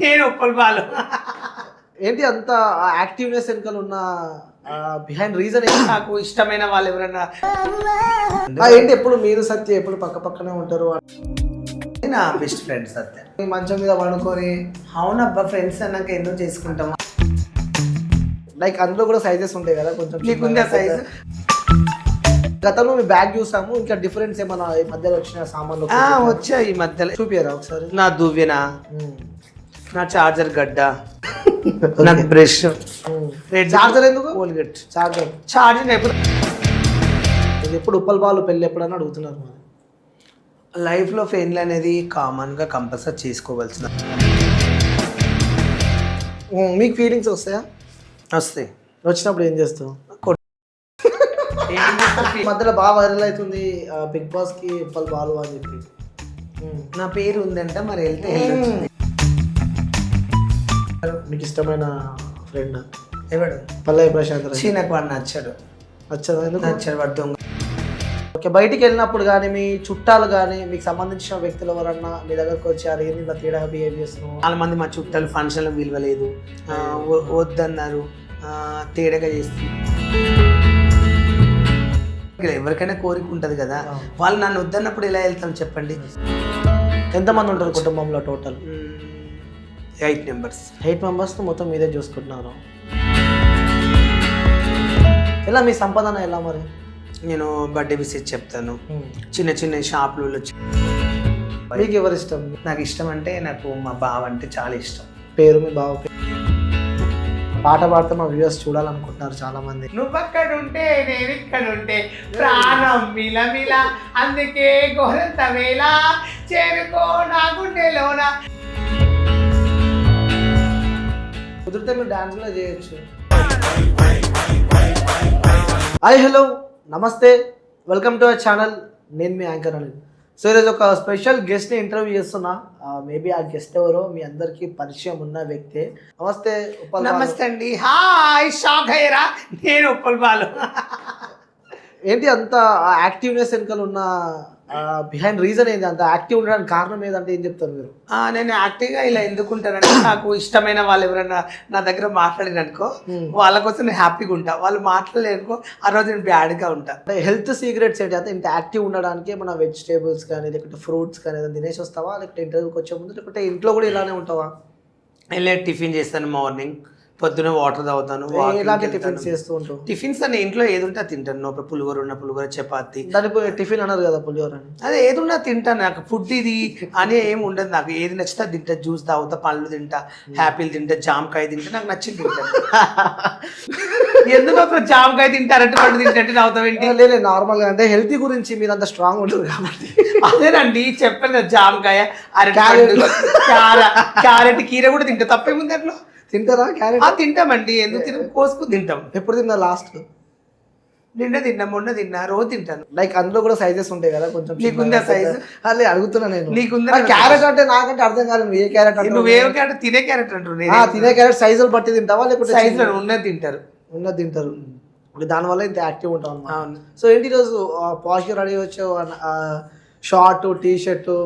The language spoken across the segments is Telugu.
నేను ఒప్పల్ బాలు. ఏంటి అంత యాక్టివ్నెస్ వెనకాల ఉన్న బిహైండ్ రీజన్ ఏంటి? నాకు ఇష్టమైన వాళ్ళు ఎవరైనా ఏంటి ఎప్పుడు మీరు సత్య ఎప్పుడు పక్క పక్కనే ఉంటారు? నా బెస్ట్ ఫ్రెండ్ సత్య. ఈ మంచం మీద పడుకొని అవునబ్బా, ఫ్రెండ్స్ అన్నాక ఎన్నో చేసుకుంటాం. లైక్ అందులో కూడా సైజెస్ ఉంటాయి కదా కొంచెం. నీకుందా సైజ్? గతంలో మీ బ్యాగ్ చూసాము, ఇంకా డిఫరెన్స్ ఏమన్నా ఈ మధ్యలో వచ్చిన సామాన్లు వచ్చాయి ఈ మధ్యలో. చూపియరా ఒకసారి? నా దువ్వెన, నా చార్జర్ గడ్డ, నా బ్రష్, చార్జర్ ఎందుకు? Colgate charger. చార్జింగ్ ఎప్పుడు ఇది ఎప్పుడు ఉప్పల్ బాలు పెళ్ళి ఎప్పుడన్నా అడుగుతున్నారు మరి. లైఫ్లో ఫెయిల్ అనేది కామన్గా కంపల్సరీ చేసుకోవాల్సిన. మీకు ఫీలింగ్స్ వస్తాయా? వస్తాయి. వచ్చినప్పుడు ఏం చేస్తావు? ఈ మధ్యలో బాగా వైరల్ అవుతుంది బిగ్ బాస్ కి ఉప్పల్ బాలు అని చెప్పి. నా పేరు ఉందంట, మరి వెళ్తే వెళ్ళొచ్చు. మీకు ఇష్టమైన ఫ్రెండ్ ఎవడు? పల్లవి ప్రశాంత్. నాకు వాడు నచ్చాడు. నచ్చాడు వాడు దొంగ. ఓకే, బయటికి వెళ్ళినప్పుడు కానీ మీ చుట్టాలు కానీ మీకు సంబంధించిన వ్యక్తులు ఎవరన్నా మీ దగ్గరకు వచ్చారు, ఏంది ఇలా తేడాగా బిహేవ్ చేస్తున్నావు? చాలా మంది మా చుట్టాలు ఫంక్షన్లకు విలువలేదు, వద్దన్నారు, తేడాగా చేస్తుంది. ఎవరికైనా కోరిక ఉంటుంది కదా, వాళ్ళు నన్ను వద్దన్నప్పుడు ఎలా వెళ్తాం చెప్పండి? ఎంతమంది ఉంటారు కుటుంబంలో టోటల్? 8 members. 8 members మొత్తం మీదే చూసుకుంటున్నారు. ఎలా మీ సంపాదన ఎలా మరి? నేను బర్త్డే విసిట్ చెప్తాను, చిన్న చిన్న షాపులలో. మీకు ఎవరు ఇష్టం? నాకు ఇష్టం అంటే నాకు మా బావ అంటే చాలా ఇష్టం. పేరు మీ బావ పేరు? పాట పాడితే మా వ్యూవర్స్ చూడాలనుకుంటున్నారు చాలా మంది. నువ్వక్కడ ఉంటే నేను ఇక్కడ ఉంటే ప్రాణం మిలమిల, అందుకే గోరంత వేళ చేరుకో నా గుండెలోన. కుదిరితే మీరు డాన్స్ కూడా చేయొచ్చు. హాయ్ హలో నమస్తే, వెల్కమ్ టు అవర్ ఛానల్. నేను మీ యాంకర్ అని. సో ఈరోజు ఒక స్పెషల్ గెస్ట్ని ఇంటర్వ్యూ చేస్తున్నా. మేబీ ఆ గెస్ట్ ఎవరో మీ అందరికీ పరిచయం ఉన్న వ్యక్తే. నమస్తే ఉప్పల్ బాలు. నమస్తే అండి. హాయ్, షాక్ అయ్యారా? నేను ఉప్పల్ బాలు. ఏంటి అంత యాక్టివ్నెస్ వెనకాల ఉన్న బిహైండ్ రీజన్ ఏంటి? అంత యాక్టివ్ ఉండడానికి కారణం ఏదంటే ఏం చెప్తారు మీరు? నేను యాక్టివ్గా ఇలా ఎందుకుంటానంటే, నాకు ఇష్టమైన వాళ్ళు ఎవరైనా నా దగ్గర మాట్లాడిననుకో, వాళ్ళ కోసం నేను హ్యాపీగా ఉంటా. వాళ్ళు మాట్లాడలేనుకో ఆ రోజు నేను బ్యాడ్గా ఉంటా. అంటే హెల్త్ సీక్రెట్స్ ఏంటి? అంటే ఇంత యాక్టివ్ ఉండడానికి మన వెజిటేబుల్స్ కానీ లేకపోతే ఫ్రూట్స్ కానీ ఏదైనా తినేసి వస్తావా, లేకపోతే ఇంటర్వ్యూకి వచ్చే ముందు, లేకపోతే ఇంట్లో కూడా ఇలానే ఉంటావా? వెళ్ళే టిఫిన్ చేస్తాను, మార్నింగ్ పొద్దున వాటర్ తాగుతాను. ఎలాంటి టిఫిన్స్ చేస్తూ ఉంటావు? టిఫిన్స్ అని ఇంట్లో ఏది ఉంటే తింటాను. పులిహోర ఉన్న పులిహోర, చపాతి. దాని టిఫిన్ అన్నారు కదా పులిహోర అని. అదే ఏది ఉన్నా తింటాను. నాకు ఫుడ్ ఇది అని ఏమి ఉండదు. నాకు ఏది నచ్చితే తింటా. జ్యూస్ తాగుతా, పళ్ళు తింటా, యాపిల్ తింటా, జామకాయ తింటా. నాకు నచ్చింది తింటాను. ఎందుకు ఒక జామకాయ తింటారంటే పళ్ళు తింటే నవ్వుతావేంటి? లేదు నార్మల్గా అంటే హెల్తీ గురించి మీరు అంత స్ట్రాంగ్ ఉంటుంది కాబట్టి. అదేనండి చెప్పాను కదా, జామకాయ, క్యారెట్, కీర కూడా తింటా. తప్పేముంది అట్లా? తింటారా క్యారెట్? తింటామండి. ఎందుకు తిన కోసుకుని తింటాం. ఎప్పుడు తిన్నా లాస్ట్? నిన్న తిన్నా, మొన్న తిన్నా, రోజు తింటాను. లైక్ అందులో కూడా సైజెస్ ఉంటాయి కదా కొంచెం. నీకుందా సైజ్? అదే అడుగుతున్నా నేను. నీకుందా? క్యారెట్ అంటే నాకంటే అర్థం కాలేదు. ఏ క్యారెట్ అంటే? నువ్వే క్యారెట్? తినే క్యారెట్ అంటున్నా. తినే క్యారెట్ సైజులు బట్టి తింటావా లేకపోతే సైజులో ఉన్నది తింటారు? ఉన్నది తింటారు. దానివల్ల ఇంత యాక్టివ్ ఉంటాం అన్నమాట. అవును. సో ఏంటి ఈరోజు పాష్గా రెడీ వచ్చావు, షార్ట్ టీ షర్టు.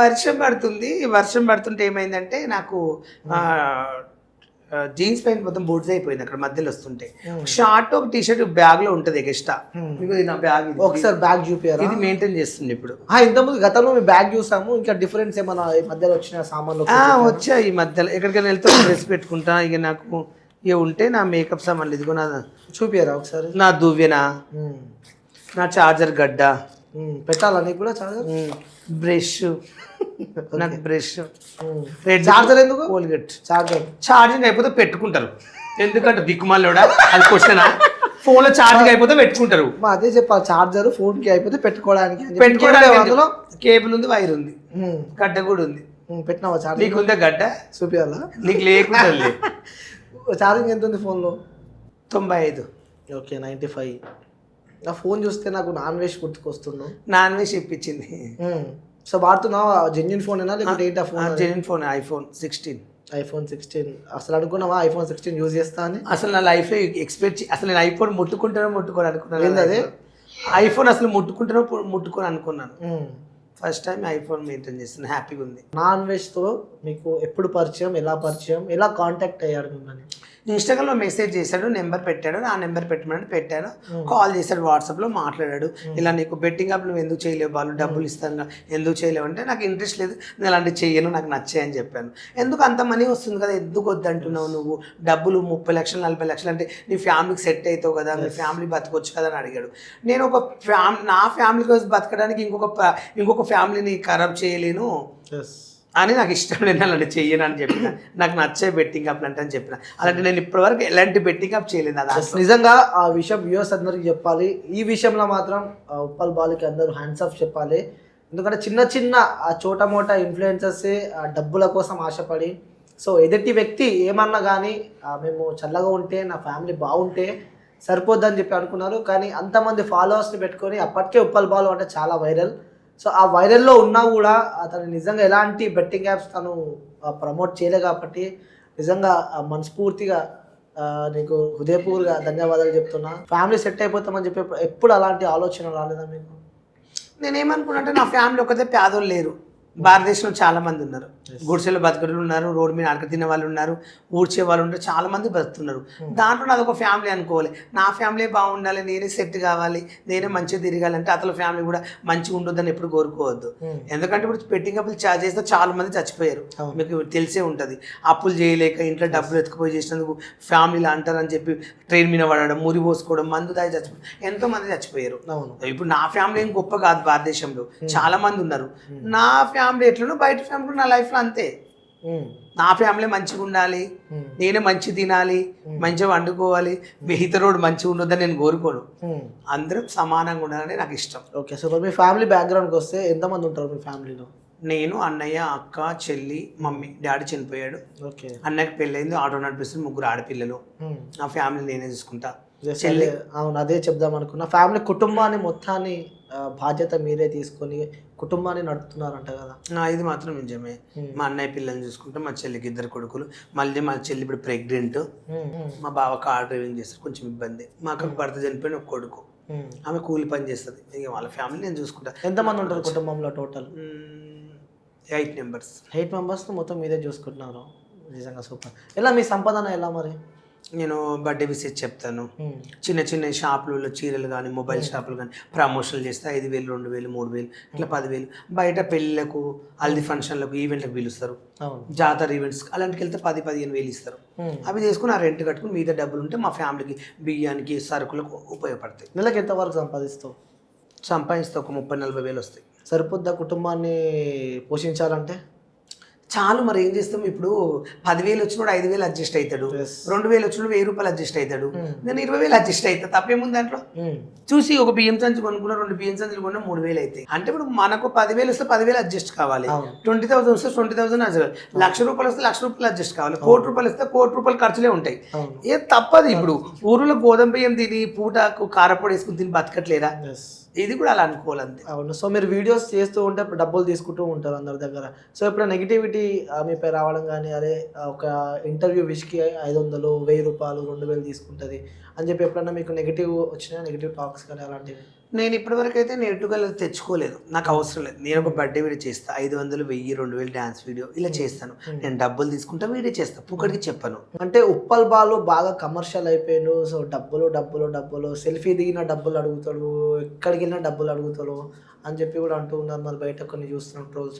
వర్షం పడుతుంది. వర్షం పడుతుంటే ఏమైందంటే నాకు జీన్స్ ప్యాంట్ మొత్తం బూట్స్ అయిపోయింది అక్కడ మధ్యలో వస్తుంటే. షార్ట్ ఒక టీ షర్ట్ బ్యాగ్ లో ఉంటుంది ఎక్స్ట్రా. నా బ్యాగ్ ఒకసారి బ్యాగ్ చూపియారా? ఇది మెయింటైన్ చేస్తుంది ఇప్పుడు. ఇంతకుముందు గతంలో మీ బ్యాగ్ చూసాము, ఇంకా డిఫరెన్స్ ఏమన్నా ఈ మధ్యలో వచ్చిన సామాన్లు? వచ్చాయి ఈ మధ్యలో. ఎక్కడికైనా వెళ్తే డ్రెస్ పెట్టుకుంటా. ఇక నాకు ఇక ఉంటే నా మేకప్ సామాన్లు ఇదిగో నా చూపియారా ఒకసారి? నా దువ్వెన, నా చార్జర్ గడ్డ. పెట్టాలా నీకు కూడా చార్జర్? బ్రష్, నాకు బ్రష్, చార్జర్ ఎందుకు? Colgate charger. ఛార్జింగ్ అయిపోతే పెట్టుకుంటారు. ఎందుకంటే దిక్కుమాలోడా అది క్వశ్చనా? ఫోన్ లో ఛార్జింగ్ అయిపోతే పెట్టుకుంటారు. అదే చెప్పాలి, చార్జర్ ఫోన్ కి అయిపోతే పెట్టుకోవడానికి. అందులో కేబుల్ ఉంది, వైర్ ఉంది, గడ్డ కూడా ఉంది. పెట్టినావా చార్జర్? నీకుందా గడ్డ? చూపియాలా? నీకు లేకుండా ఛార్జింగ్ ఎంత ఉంది ఫోన్లో? 95. ఓకే, 95. నా ఫోన్ చూస్తే నాకు నాన్ వెజ్ గుర్తుకొస్తున్నావు. నాన్ వెజ్ ఇప్పించింది. సో వాడుతున్నావా? జెన్యున్ ఫోన్ అయినా లేకపోతే ఏంటా phone? Genuine phone, iPhone 16. iPhone 16. అసలు అనుకున్నావా iPhone 16 యూజ్ చేస్తా అని? అసలు నా లైఫ్లో అసలు నేను ఐఫోన్ ముట్టుకుంటానో అనుకున్నాను. ఏంది అదే? ఐఫోన్ అసలు ముట్టుకుంటానో అనుకున్నాను. ఫస్ట్ టైం ఐఫోన్ మెయింటైన్ చేస్తాను, హ్యాపీగా ఉంది. నాన్ వెజ్తో మీకు ఎప్పుడు పరిచయం, ఎలా కాంటాక్ట్ అయ్యాడు మిమ్మల్ని? ఇన్స్టాగ్రామ్లో మెసేజ్ చేశాడు, నెంబర్ పెట్టాడు, నా నెంబర్ పెట్టమని పెట్టాను. కాల్ చేశాడు, వాట్సాప్లో మాట్లాడాడు. ఇలా నీకు బెట్టింగ్ యాప్ నువ్వు ఎందుకు చేయలేవు, వాళ్ళు డబ్బులు ఇస్తాను ఎందుకు చేయలేవు అంటే నాకు ఇంట్రెస్ట్ లేదు, నేను అలాంటివి చేయను, నాకు నచ్చాయని చెప్పాను. ఎందుకు అంత మనీ వస్తుంది కదా, ఎందుకు వద్దంటున్నావు నువ్వు, డబ్బులు 30 లక్షలు 40 లక్షలు అంటే నీ ఫ్యామిలీకి సెట్ అవుతావు కదా, మీ ఫ్యామిలీ బతకొచ్చు కదా అని అడిగాడు. నేను ఒక నా ఫ్యామిలీ కోసం బతకడానికి ఇంకొక ఫ్యామిలీని ఖరాబ్ చేయలేను అని, నాకు ఇష్టం లేదు అలాంటి చెయ్యను అని చెప్పిన. నాకు నచ్చే బెట్టింగ్ యాప్ అంటే అని చెప్పిన. అలాంటి నేను ఇప్పటివరకు ఎలాంటి బెట్టింగ్ యాప్ చేయలేదు. నిజంగా ఆ విషయం వ్యూవర్స్ అందరికి చెప్పాలి. ఈ విషయంలో మాత్రం ఉప్పల్ బాలుకి అందరూ హ్యాండ్స్ ఆఫ్ చెప్పాలి. ఎందుకంటే చిన్న ఆ చోట మోట ఇన్ఫ్లుయెన్సర్స్ డబ్బుల కోసం ఆశపడి, సో ఎదుటి వ్యక్తి ఏమన్నా కానీ మేము చల్లగా ఉంటే, నా ఫ్యామిలీ బాగుంటే సరిపోద్దని చెప్పి అనుకున్నారు. కానీ అంతమంది ఫాలోవర్స్ని పెట్టుకొని అప్పటికే ఉప్పల్ బాలు అంటే చాలా వైరల్. సో ఆ వైరల్లో ఉన్నా కూడా అతను నిజంగా ఎలాంటి బెట్టింగ్ యాప్స్ తను ప్రమోట్ చేయలేదు కాబట్టి నిజంగా మనస్ఫూర్తిగా నీకు హృదయపూర్వకంగా ధన్యవాదాలు చెప్తున్నా. ఫ్యామిలీ సెట్ అయిపోతామని చెప్పి ఎప్పుడు అలాంటి ఆలోచన రాలేదా మీకు? నేనేమనుకున్నా అంటే నా ఫ్యామిలీ ఒకదే పేదోళ్ళు లేరు, భారతదేశంలో చాలా మంది ఉన్నారు. గుడిసెలు బతుకులు ఉన్నారు, రోడ్డు మీద అడక తినే వాళ్ళు ఉన్నారు, ఊడ్చే వాళ్ళు ఉన్నారు, చాలా మంది బతుకుతున్నారు. దాంట్లో నాది ఒక ఫ్యామిలీ అనుకోవాలి. నా ఫ్యామిలీ బాగుండాలి, నేనే సెట్ కావాలి, నేనే మంచిగా తిరగాలంటే అతని ఫ్యామిలీ కూడా మంచిగా ఉండొద్దని ఎప్పుడు కోరుకోవద్దు. ఎందుకంటే ఇప్పుడు బెట్టింగ్ అప్పులు చార్జ్ చేస్తే చాలా మంది చచ్చిపోయారు, మీకు తెలిసే ఉంటుంది. అప్పులు చేయలేక ఇంట్లో డబ్బులు ఎత్తుకుపోయి చేసినందుకు ఫ్యామిలీలు అంటారని చెప్పి ట్రైన్ మీద పడడం, మురి పోసుకోవడం, మందు దాగి చచ్చిపోయి ఎంతో మంది చచ్చిపోయారు. ఇప్పుడు నా ఫ్యామిలీ ఏం గొప్ప కాదు, భారతదేశంలో చాలా మంది ఉన్నారు. నా ఫ్యామిలీ ఎట్లనో బయట ఫ్యామిలీ నా లైఫ్లో అంతే. నా ఫ్యామిలీ మంచిగా ఉండాలి, నేనే మంచి తినాలి, మంచిగా వండుకోవాలి, ఇతరుడు మంచిగా ఉండొద్దని నేను కోరుకోను. అందరం సమానంగా ఉండాలని నాకు ఇష్టం. ఓకే, సో మీ ఫ్యామిలీ బ్యాక్గ్రౌండ్కి వస్తే ఎంతమంది ఉంటారు మీ ఫ్యామిలీలో? నేను, అన్నయ్య, అక్క, చెల్లి, మమ్మీ. డాడీ చనిపోయాడు. ఓకే. అన్నయ్యకి పెళ్ళైంది, ఆటో నడిపిస్తుంది, 3 ఆడపిల్లలు. నా ఫ్యామిలీ నేనే చూసుకుంటా. చెల్లి, అవును అదే చెప్దాం అనుకున్నా. ఫ్యామిలీ కుటుంబాన్ని మొత్తాన్ని బాధ్యత మీరే తీసుకొని కుటుంబాన్ని నడుపుతున్నారంట కదా. ఇది మాత్రం నిజమే. మా అన్నయ్య పిల్లల్ని చూసుకుంటే, మా చెల్లికి 2 కొడుకులు, మళ్ళీ మా చెల్లి ఇప్పుడు ప్రెగ్నెంట్, మా బావ కార్ డ్రైవింగ్ చేస్తారు, కొంచెం ఇబ్బంది. మా అక్కకు భర్త చనిపోయిన ఒక కొడుకు, ఆమె కూలి పని చేస్తుంది. ఇక వాళ్ళ ఫ్యామిలీ నేను చూసుకుంటా. ఎంతమంది ఉంటారు కుటుంబంలో టోటల్? 8 మెంబర్స్. 8 మెంబర్స్ మొత్తం మీదే చూసుకుంటున్నారు. నిజంగా సూపర్. ఎలా మీ సంపాదన ఎలా మరి? నేను బర్త్డే విషెస్ చెప్తాను, చిన్న షాపులలో చీరలు కానీ, మొబైల్ షాపులు కానీ ప్రమోషన్లు చేస్తే 5,000, 2,000, 3,000 ఇట్లా 10,000. బయట పెళ్ళిళ్ళకు, హల్దీ ఫంక్షన్లకు, ఈవెంట్లకు పిలుస్తారు, జాతర ఈవెంట్స్ అలాంటికి వెళ్తే 10,000-15,000 ఇస్తారు. అవి చేసుకుని ఆ రెంట్ కట్టుకుని మిగతా డబ్బులు ఉంటే మా ఫ్యామిలీకి బియ్యానికి, సరుకులకు ఉపయోగపడతాయి. నెలకు ఎంతవరకు సంపాదిస్తావు? సంపాదిస్తే ఒక 30,000-40,000 వస్తాయి. సరిపోద్దా కుటుంబాన్ని పోషించాలంటే? చాలు, మరి ఏం చేస్తాం. ఇప్పుడు 10,000 వచ్చినోడు 5,000 అడ్జస్ట్ అవుతాడు, 2,000 వచ్చినోడు 1,000 రూపాయలు అడ్జస్ట్ అవుతాడు, నేను 20,000 అడ్జస్ట్ అవుతా. తప్పేముంది దాంట్లో? చూసి ఒక బియ్యం సంచి కొనుక్కున్నా, 2 బియ్యం సంచులు కొన్నా 3,000 అవుతాయి. అంటే ఇప్పుడు మనకు 10,000 వస్తే 10,000 అడ్జస్ట్ కావాలి, 20,000 వస్తే 20,000 అడ్జస్ట్, 1,00,000 రూపాయలు వస్తే 1,00,000 రూపాయలు అడ్జస్ట్ కావాలి, 1,00,00,000 రూపాయలు వస్తే 1,00,00,000 రూపాయలు ఖర్చులే ఉంటాయి. ఏ తప్పదు. ఇప్పుడు ఊరిలో గోధుమ బియ్యం తిని పూటకు కారపొడి వేసుకుని తిని బతకట్లేరా? ఇది కూడా అలా అనుకోవాలి అంతే. అవును. సో మీరు వీడియోస్ చేస్తూ ఉంటే డబ్బులు తీసుకుంటూ ఉంటారు అందరి దగ్గర. సో ఇప్పుడు నెగిటివిటీ మీపై రావడం కానీ, అదే ఒక ఇంటర్వ్యూ విష్కి 500, 1,000 రూపాయలు, 2,000 తీసుకుంటుంది అని చెప్పి ఎప్పుడన్నా మీకు నెగిటివ్ వచ్చినా, నెగిటివ్ టాక్స్ కానీ అలాంటివి? నేను ఇప్పటివరకు అయితే నెగిటివ్గా తెచ్చుకోలేదు, నాకు అవసరం లేదు. నేను ఒక బర్త్డే వీడియో చేస్తాను, 500, 1,000, 2,000 డ్యాన్స్ వీడియో ఇలా చేస్తాను. నేను డబ్బులు తీసుకుంటా, వీడియో చేస్తాను, పుక్కడికి చెప్పను. అంటే ఉప్పల్ బాలు బాగా కమర్షియల్ అయిపోయాడు. సో డబ్బులు సెల్ఫీ దిగిన డబ్బులు అడుగుతాడు, ఎక్కడికి వెళ్ళినా డబ్బులు అడుగుతాడు అని చెప్పి కూడా అంటూ ఉన్నారు. మరి బయట కొన్ని చూస్తున్నాం ట్రోల్స్.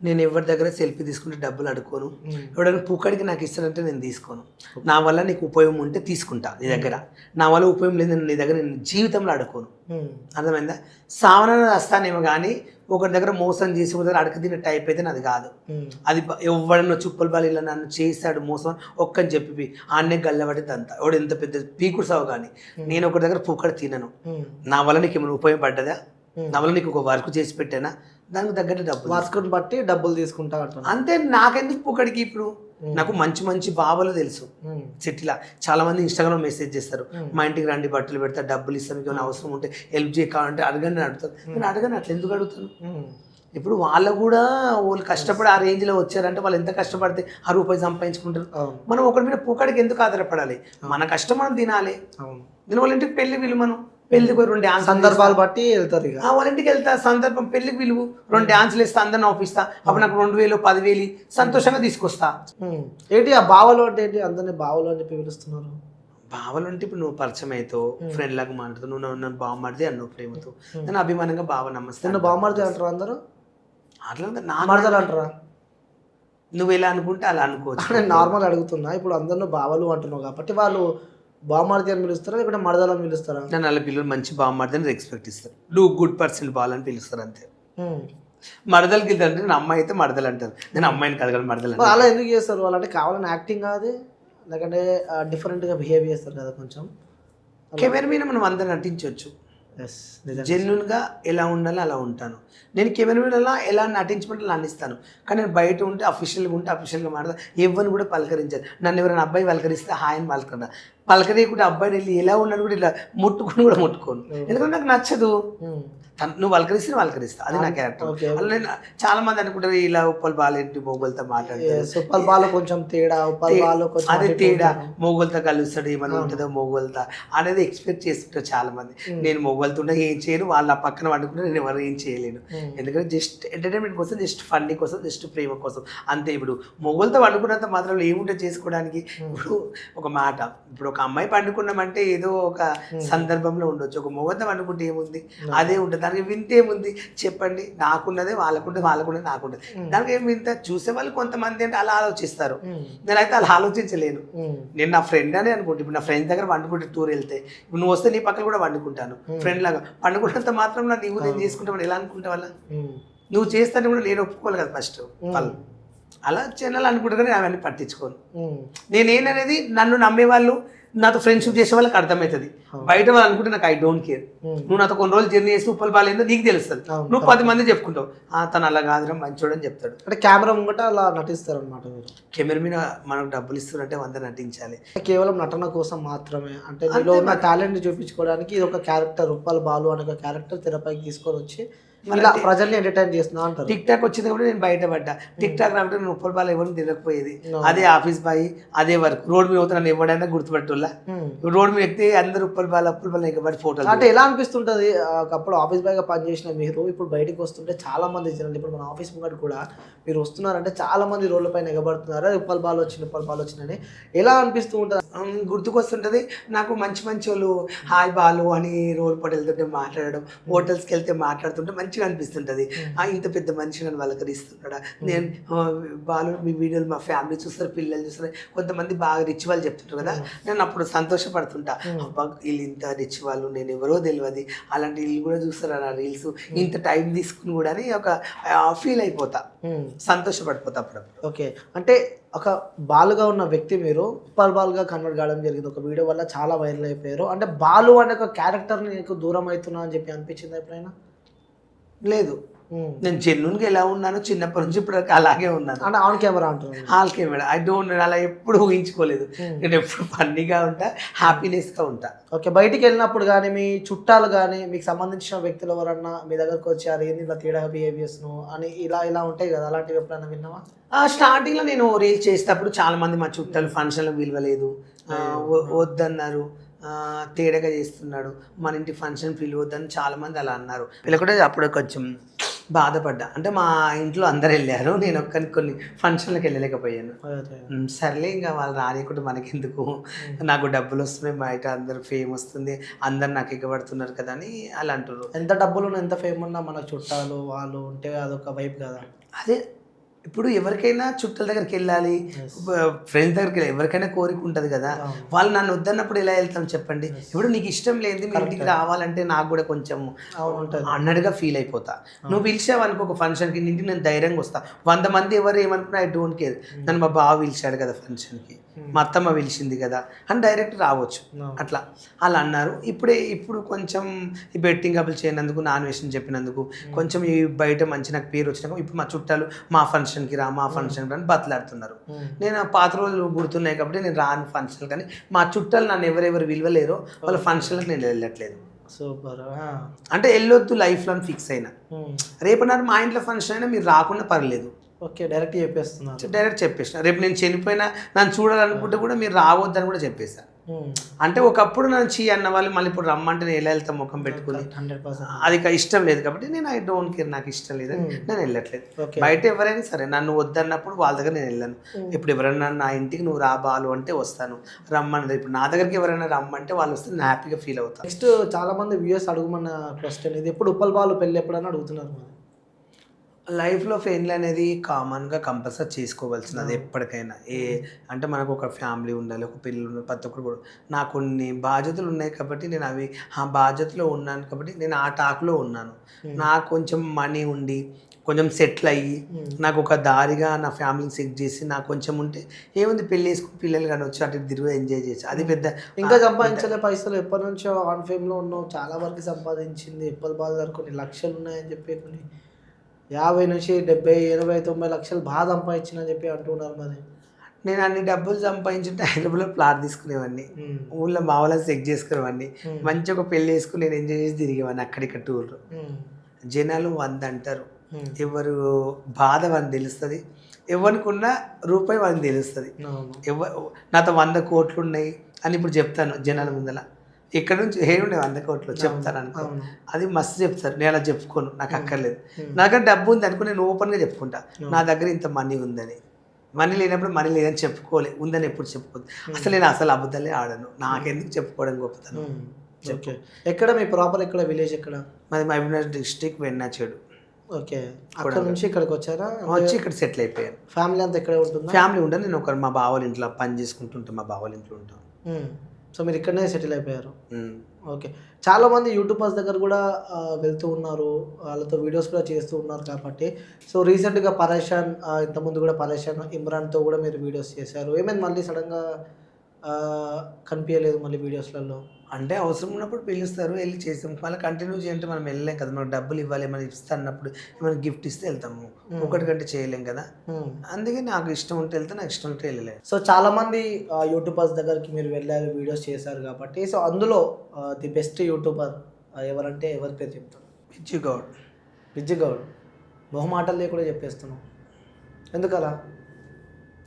నేను ఎవరి దగ్గర సెల్ఫీ తీసుకుంటే డబ్బులు అడుకోను, ఎవడైనా పుక్కడికి నాకు ఇస్తానంటే నేను తీసుకోను. నా వల్ల నీకు ఉపయోగం ఉంటే తీసుకుంటా నీ దగ్గర, నా వల్ల ఉపయోగం లేదు నీ దగ్గర నేను జీవితంలో అడుకోను. అర్థమైందా? సావన వస్తానేమో కానీ ఒకరి దగ్గర మోసం చేసి ఒక దగ్గర అడక తినే టైప్ అయితే నాది కాదు. అది ఎవడన్నా చుప్పల బాలు ఇలా నన్ను చేశాడు మోసం ఒక్కని చెప్పి ఆన్నే గల్లబడితే అంతా ఎవడు ఎంత పెద్ద పీకుడు సావు కానీ నేను ఒకరి దగ్గర పుక్కడి తినను. నా వల్ల నీకు ఏమైనా ఉపయోగపడ్డదా? నా వల్ల నీకు ఒక వర్క్ చేసి పెట్టానా? దానికి తగ్గట్టు డబ్బులు వర్క్ని బట్టి డబ్బులు తీసుకుంటా అంతే. నాకెందుకు పుక్కడికి? ఇప్పుడు నాకు మంచి బావలు తెలుసు సిటీలో, చాలా మంది ఇన్స్టాగ్రామ్ మెసేజ్ చేస్తారు, మా ఇంటికి రండి బట్టలు పెడతా, డబ్బులు ఇస్తాను, మీకు ఏమైనా అవసరం ఉంటే హెల్ప్ చేయకాలంటే అడగండి అడుగుతాను. నేను అడగను, అట్లా ఎందుకు అడుగుతాను? ఇప్పుడు వాళ్ళు కూడా వాళ్ళు కష్టపడి ఆ రేంజ్లో వచ్చారంటే వాళ్ళు ఎంత కష్టపడితే ఆ రూపాయి సంపాదించుకుంటారు. మనం ఒకరి మీద పుక్కడికి ఎందుకు ఆధారపడాలి? మన కష్టం మనం తినాలి. నేను వాళ్ళ ఇంటికి పెళ్ళి మనం పెళ్లికి 2 డాన్స్ సందర్భాలు బట్టి వెళ్తారు ఇక. వాళ్ళ ఇంటికి వెళ్తా, సందర్భం పెళ్లికి పిలువు, 2 డాన్సులు వేస్తా, అందరిని ఆపిస్తా, అప్పుడు నాకు 2000 10,000 సంతోషంగా తీసుకొస్తా. ఏంటి ఆ బావలు అంటే ఏంటి, అందరినీ బావలు అని చెప్పి పిలుస్తున్నారు? బావలు అంటే ఇప్పుడు నువ్వు పరిచయం అవుతావు, ఫ్రెండ్ లాగా మాట్లాడుతావు, నువ్వు నన్ను బావమడిది అన్నావు ప్రేమతో, నేను అభిమానంగా బావ నమస్తే. నిన్ను బావమరిది అంటారు అందరూ? అట్లా నా మరదలు అంటారా? నువ్వు ఎలా అనుకుంటే అలా అనుకోవచ్చు. నేను నార్మల్ అడుగుతున్నా, ఇప్పుడు అందరిని బావలు అంటున్నావు కాబట్టి వాళ్ళు బావమరిది అని పిలుస్తారా లేకపోతే మరదలు అని పిలుస్తారా? నన్ను వాళ్ళ పిల్లలు మంచి బావమరిది అని రెస్పెక్ట్ ఇస్తారు, నువ్వు గుడ్ పర్సన్ బావాలని పిలుస్తారు అంతే. మరదలకి వెళ్తారు అంటే నా అమ్మాయి అయితే మరదలు అంటారు, నేను అమ్మాయిని కలగలను మరదలు. అలా ఎందుకు చేస్తారు వాళ్ళు? అంటే కావాలని యాక్టింగ్ కాదు, లేకంటే డిఫరెంట్గా బిహేవ్ చేస్తారు కదా కొంచెం. కెమెరా మీద మనం అందరూ నటించవచ్చు, జెన్యున్గా ఎలా ఉండాలో అలా ఉంటాను. నేను కెమెరా మీద ఎలా నటించమంటే అలా నటిస్తాను, కానీ నేను బయట ఉంటే అఫీషియల్గా ఉంటే అఫీషియల్గా మాట్లాడతా. ఎవరిని కూడా పలకరించాను, నన్ను ఎవరైనా అబ్బాయి పలకరిస్తే హాయ్ అని పలకరా, పలకరియకుండా అబ్బాయిని వెళ్ళి ఎలా ఉన్నాను కూడా ఇలా ముట్టుకొని కూడా ముట్టుకోను, ఎందుకంటే నాకు నచ్చదు. నువ్వు పలకరిస్తే పలకరిస్తా, అది నా క్యారెక్టర్. అలా నేను చాలా మంది అనుకుంటారు ఇలా ఉప్పల్ బాలేంటి మొగోలతో మాట్లాడతారు, కొంచెం తేడా, అదే తేడా మొగోలతో కలుస్తాడు ఏమైనా ఉంటుందో మొగోలతో అనేది ఎక్స్పెక్ట్ చేస్తుంటారు చాలా మంది. నేను మొగోలతో ఏం చేయను, వాళ్ళ పక్కన వండుకుంటే నేను ఎవరు ఏం చేయలేను, ఎందుకంటే జస్ట్ ఎంటర్టైన్మెంట్ కోసం, జస్ట్ ఫన్నీ కోసం, జస్ట్ ప్రేమ కోసం అంతే. ఇప్పుడు మొగోలతో వండుకున్నంత మాత్రం ఏముంటే చేసుకోవడానికి. ఇప్పుడు ఒక మాట, ఇప్పుడు ఒక అమ్మాయి పండుకున్నామంటే ఏదో ఒక సందర్భంలో ఉండొచ్చు, ఒక మొగోలతో వండుకుంటే ఏముంది, అదే ఉంటుంది. దానికి వింత ఏముంది చెప్పండి, నాకున్నదే వాళ్ళకుంటే వాళ్ళకున్నది నాకుంటుంది, దానికి ఏం వింత. చూసే వాళ్ళు కొంతమంది అంటే అలా ఆలోచిస్తారు, నేనైతే అలా ఆలోచించలేను. నేను నా ఫ్రెండ్ అని అనుకుంటే, ఇప్పుడు నా ఫ్రెండ్ దగ్గర వండుకుంటే టూర్ వెళ్తే, ఇప్పుడు నువ్వు వస్తే నీ పక్కన కూడా వండుకుంటాను ఫ్రెండ్ లాగా, పండుకున్నంత మాత్రం నా నీవు నేను చేసుకుంటావు ఎలా అనుకుంటా వాళ్ళ, నువ్వు చేస్తాను కూడా నేను ఒప్పుకోవాలి కదా ఫస్ట్ వాళ్ళు. అలా చిన్నలు అనుకుంటారు కానీ అవన్నీ పట్టించుకోను. నేనేననేది నన్ను నమ్మేవాళ్ళు, నాతో ఫ్రెండ్షిప్ చేసే వాళ్ళకి అర్థమవుతుంది. బయట వాళ్ళు అనుకుంటే నాకు ఐ డోంట్ కేర్. నువ్వు నాతో కొన్ని రోజులు జర్నీ చేసి ఉప్పల్ బాలేందో నీకు తెలుస్తుంది, నువ్వు 10 మంది చెప్పుకుంటావు తను అలా కాదురా మంచోడు అని చెప్తాడు. అంటే కెమెరా ముంగట అలా నటిస్తారు అనమాట మీరు. కెమెరా మీద మనకు డబ్బులు ఇస్తున్నారంటే 100 నటించాలి, కేవలం నటన కోసం మాత్రమే. అంటే మీలో ఉన్న టాలెంట్ చూపించుకోవడానికి ఇది ఒక క్యారెక్టర్, ఉప్పల్ బాలు అనే ఒక క్యారెక్టర్ తెరపైకి తీసుకొని వచ్చి ఇలా ప్రజల్ని ఎంటర్టైన్ చేస్తున్నా అంటారు. టిక్ టాక్ వచ్చింది కూడా నేను బయటపడ్డా, టిక్ టాక్ రాబట్టి నేను ఉప్పల్ బాల్ ఎవరిని తెలియకపోయేది, అదే ఆఫీస్ బాయ్, అదే వర్క్. రోడ్ మీద నన్ను ఎవడైనా గుర్తుపెట్టుల్లా, రోడ్ మీద ఎక్కితే అందరు ఉప్పల్ బాల్ ఎక్కబడి ఫోటోలు. అంటే ఎలా అనిపిస్తుంటది ఒకప్పుడు ఆఫీస్ బాయ్ గా పనిచేసిన మీరు ఇప్పుడు బయటకు వస్తుంటే చాలా మంది ఇచ్చారండి. ఇప్పుడు మన ఆఫీస్ ముంగట కూడా మీరు వస్తున్నారంటే చాలా మంది రోడ్ల పైన ఎగబడుతున్నారు, ఉప్పల్ బాల్ వచ్చిందని. ఎలా అనిపిస్తూ ఉంటుంది? గుర్తుకొస్తుంటది నాకు, మంచి మంచి వాళ్ళు హాయ్ బాలు అని రోడ్ పడి వెళ్తుంటే మాట్లాడడం, హోటల్స్కి వెళ్తే మాట్లాడుతుంటే మంచిగా అనిపిస్తుంటది. ఇంత పెద్ద మనిషి నన్ను పలకరిస్తున్నాడా, నేను బాలు మీ వీడియోలు మా ఫ్యామిలీ చూస్తారు, పిల్లలు చూస్తారు, కొంతమంది బాగా రిచ్ వాళ్ళు చెప్తుంటారు కదా, నేను అప్పుడు సంతోషపడుతుంటా. అబ్బా వీళ్ళు ఇంత రిచ్ వాళ్ళు, నేను ఎవరో తెలియదు, అలాంటి వీళ్ళు కూడా చూస్తారు నా రీల్స్, ఇంత టైం తీసుకుని కూడా అని ఒక ఫీల్ అయిపోతా, సంతోషపడిపోతా అప్పుడప్పుడు. ఓకే, అంటే ఒక బాలుగా ఉన్న వ్యక్తి మీరు ఉప్పల్ బాలుగా కన్వర్ట్ కావడం జరిగింది ఒక వీడియో వల్ల, చాలా వైరల్ అయిపోయారు. అంటే బాలు అనే ఒక క్యారెక్టర్ని నీకు దూరం అవుతున్నా అని చెప్పి అనిపించింది ఎప్పుడైనా? లేదు, నేను జెన్యున్గా ఎలా ఉన్నాను చిన్నప్పటి నుంచి ఇప్పుడు అలాగే ఉన్నాను. అంటే ఆన్ కెమెరా అంటున్నాను, ఆల్ కెమెరా ఐ డోంట్, అలా ఎప్పుడు ఊహించుకోలేదు. నేను ఎప్పుడు ఫన్నీగా ఉంటా, హ్యాపీనెస్గా ఉంటా. ఓకే, బయటికి వెళ్ళినప్పుడు కానీ మీ చుట్టాలు కానీ మీకు సంబంధించిన వ్యక్తులు ఎవరన్నా మీ దగ్గరకు వచ్చారు, ఏంది ఇలా తేడాగా బిహేవ్ చేస్తున్నావు అని, ఇలా ఉంటాయి కదా, అలాంటివి ఎప్పుడైనా విన్నావా? స్టార్టింగ్లో నేను రీల్స్ చేసేటప్పుడు చాలా మంది మా చుట్టాలు ఫంక్షన్లో విలువలేదు, వద్దన్నారు, తేడాగా చేస్తున్నాడు, మన ఇంటి ఫంక్షన్ పిలవద్దని చాలామంది అలా అన్నారు. వీళ్ళు కూడా అప్పుడు కొంచెం బాధపడ్డా, అంటే మా ఇంట్లో అందరు వెళ్ళారు, నేను కొన్ని ఫంక్షన్లకు వెళ్ళలేకపోయాను. సర్లే ఇంకా వాళ్ళు రానియకుండా మనకెందుకు, నాకు డబ్బులు వస్తున్నాయి, బయట అందరు ఫేమ్ వస్తుంది, అందరు నాకు ఎగబడుతున్నారు కదా అని అలా అంటారు. ఎంత డబ్బులు ఎంత ఫేమ్ ఉన్నా మన చుట్టాలు వాళ్ళు ఉంటే అదొక వైబ్ కదా. అదే ఇప్పుడు ఎవరికైనా చుట్టాల దగ్గరికి వెళ్ళాలి, ఫ్రెండ్స్ దగ్గరికి వెళ్ళాలి, ఎవరికైనా కోరిక ఉంటుంది కదా, వాళ్ళు నన్ను వద్దన్నప్పుడు ఎలా వెళ్తాం చెప్పండి. ఇప్పుడు నీకు ఇష్టం లేనిది మీ ఇంటికి రావాలంటే నాకు కూడా కొంచెం అన్నట్టుగా ఫీల్ అయిపోతా. నువ్వు పిలిచావు అనుకో ఒక ఫంక్షన్కి, ఇంటికి నేను ధైర్యంగా వస్తా. 100 మంది ఎవరు ఏమనుకున్నా ఐ డోంట్ కేర్, నన్ను మా బావ పిలిచాడు కదా ఫంక్షన్కి, మా అత్తమ్మ పిలిచింది కదా అని డైరెక్ట్ రావచ్చు, అట్లా అలా అన్నారు. ఇప్పుడు కొంచెం ఈ బెట్టింగ్ అప్పులు చేయనందుకు, నాన్ వేషన్ చెప్పినందుకు, కొంచెం ఈ బయట మంచి నాకు పేరు వచ్చినాక ఇప్పుడు మా చుట్టాలు మా ఫంక్షన్కి రా, మా ఫంక్షన్కి రా అని బతలాడుతున్నారు. నేను పాత రోజులు గుర్తున్నాయి కాబట్టి నేను రాను ఫంక్షన్, కానీ మా చుట్టాలు నన్ను ఎవరెవరు విలువలేరో వాళ్ళ ఫంక్షన్లకు నేను వెళ్ళట్లేదు. సూపర్. అంటే వెళ్ళొద్దు లైఫ్లో అని ఫిక్స్ అయినా. రేపన్నారు మా ఇంట్లో ఫంక్షన్ అయినా మీరు రాకుండా పర్లేదు, ఓకే డైరెక్ట్ చెప్పేస్తున్నా, డైరెక్ట్ చెప్పేసిన. రేపు నేను చనిపోయినా నన్ను చూడాలనుకుంటే కూడా మీరు రావద్దని కూడా చెప్పేసా. అంటే ఒకప్పుడు నన్ను చీ అన్న వాళ్ళు మళ్ళీ ఇప్పుడు రమ్మంటే నేను ఎలా వెళ్తాను ముఖం పెట్టుకుని 100%. అది ఇష్టం లేదు కాబట్టి నేను ఐ డోంట్ కేర్, నాకు ఇష్టం లేదని నేను వెళ్ళట్లేదు. Okay. బయట ఎవరైనా సరే నన్ను వద్దన్నప్పుడు వాళ్ళ దగ్గర నేను వెళ్ళాను. ఇప్పుడు ఎవరైనా నా ఇంటికి నువ్వు రా బాలు అంటే వస్తాను, రమ్మన్నది. ఇప్పుడు నా దగ్గరికి ఎవరైనా రమ్మంటే వాళ్ళు వస్తే నేను హ్యాపీగా ఫీల్ అవుతాను. నెక్స్ట్ చాలా మంది వ్యూయర్స్ అడుగుమన్న క్వశ్చన్ ఇది, ఎప్పుడు ఉప్పల్ బాలు పెళ్ళి ఎప్పుడన్నా అడుగుతున్నారు మరి. లైఫ్లో పెళ్ళి అనేది కామన్గా కంపల్సరీ చేసుకోవాల్సినది ఎప్పటికైనా. అంటే మనకు ఒక ఫ్యామిలీ ఉండాలి, ఒక పిల్లలు ఉండాలి, ప్రతి ఒక్కరు కూడా. నాకు కొన్ని బాధ్యతలు ఉన్నాయి కాబట్టి నేను అవి ఆ బాధ్యతలో ఉన్నాను కాబట్టి నేను ఆ టాక్లో ఉన్నాను. నాకు కొంచెం మనీ ఉండి కొంచెం సెటిల్ అయ్యి నాకు ఒక దారిగా నా ఫ్యామిలీని సెట్ చేసి నాకు కొంచెం ఉంటే ఏముంది, పెళ్ళి వేసుకుని పిల్లలు కానీ వచ్చి అటు తిరిగి ఎంజాయ్ చేసి అది పెద్ద. ఇంకా సంపాదించలే పైసలు, ఎప్పటి నుంచో ఆన్ ఫేమ్లో ఉన్నావు, చాలా వరకు సంపాదించింది. ఉప్పల్ బాలు గారు కొన్ని లక్షలు ఉన్నాయని చెప్పి కొన్ని 50 నుంచి 70, 80, 90 లక్షలు బాగా సంపాదించిందని చెప్పి అంటున్నారు మరి. నేను అన్ని డబ్బులు సంపాదించుంటే హైదరాబాద్లో ప్లాట్ తీసుకునేవాడిని, ఊళ్ళో మా వాళ్ళని చెక్ చేసుకునేవాడిని, మంచిగా ఒక పెళ్ళి వేసుకుని నేను ఎంజాయ్ చేసి తిరిగేవాడిని అక్కడిక్కడ టూర్. జనాలు 100 అంటారు, ఎవరు బాధ వాళ్ళని తెలుస్తుంది, ఎవరికి ఉన్న రూపాయి వాళ్ళని తెలుస్తుంది. నాతో 100 కోట్లు ఉన్నాయి అని ఇప్పుడు చెప్తాను జనాల ముందర. ఇక్కడ నుంచి ఉండే 100 కోట్లు చెప్తాను అనుకో, అది మస్తు చెప్తారు. నేను అలా చెప్పుకోను, నాకు అక్కర్లేదు. నా దగ్గర డబ్బు ఉంది అనుకో నేను ఓపెన్గా చెప్పుకుంటా, నా దగ్గర ఇంత మనీ ఉందని. మనీ లేనప్పుడు మనీ లేదని చెప్పుకోలే, ఉందని ఎప్పుడు చెప్పుకోదు. అసలు నేను అసలు అబద్ధాలే ఆడను, నాకెందుకు చెప్పుకోవడం గొప్పతనం. ఓకే, ఎక్కడ మీ ప్రాపర్ ఎక్కడ, విలేజ్ ఎక్కడ? మాది మహబూబ్నగర్ డిస్ట్రిక్ట్ వెన్నాచేడు. ఓకే, అక్కడ నుంచి ఇక్కడికి వచ్చారా? వచ్చి ఇక్కడ సెటిల్ అయిపోయాను. ఫ్యామిలీ అంతా ఇక్కడే ఉంటుంది? ఫ్యామిలీ ఉండదు, నేను ఒక మా బావల ఇంట్లో పని చేసుకుంటుంటాను, మా బావల ఇంట్లో ఉంటాను. సో మీరు ఇక్కడనే సెటిల్ అయిపోయారు. ఓకే, చాలామంది యూట్యూబర్స్ దగ్గర కూడా వెళ్తూ ఉన్నారు, వాళ్ళతో వీడియోస్ కూడా చేస్తూ ఉన్నారు కాబట్టి. సో రీసెంట్గా పరేషాన్, ఇంతకుముందు కూడా పరేషాన్, ఇమ్రాన్తో కూడా మీరు వీడియోస్ చేశారు. ఏమైంది మళ్ళీ సడన్గా కనిపించలేదు మళ్ళీ వీడియోస్లలో? అంటే అవసరం ఉన్నప్పుడు పిలుస్తారు, వెళ్ళి చేస్తాం. మళ్ళీ కంటిన్యూ చేయంటే మనం వెళ్ళలేం కదా, మనకు డబ్బులు ఇవ్వాలి, మనం ఇస్తా అన్నప్పుడు ఏమైనా గిఫ్ట్ ఇస్తే వెళ్తాము, ఒకటి కంటే చేయలేం కదా. అందుకే నాకు ఇష్టం ఉంటే వెళ్తే, నాకు ఇష్టం ఉంటే వెళ్ళలేదు. సో చాలామంది యూట్యూబర్స్ దగ్గరికి మీరు వెళ్ళారు, వీడియోస్ చేశారు కాబట్టి. సో అందులో ది బెస్ట్ యూట్యూబర్ ఎవరంటే ఎవరి పేరు చెప్తారు? విజ్జుగౌడ్. విజ్జుగౌడ్ మొహమాటలు లేకుండా చెప్పేస్తున్నాం, ఎందుకలా?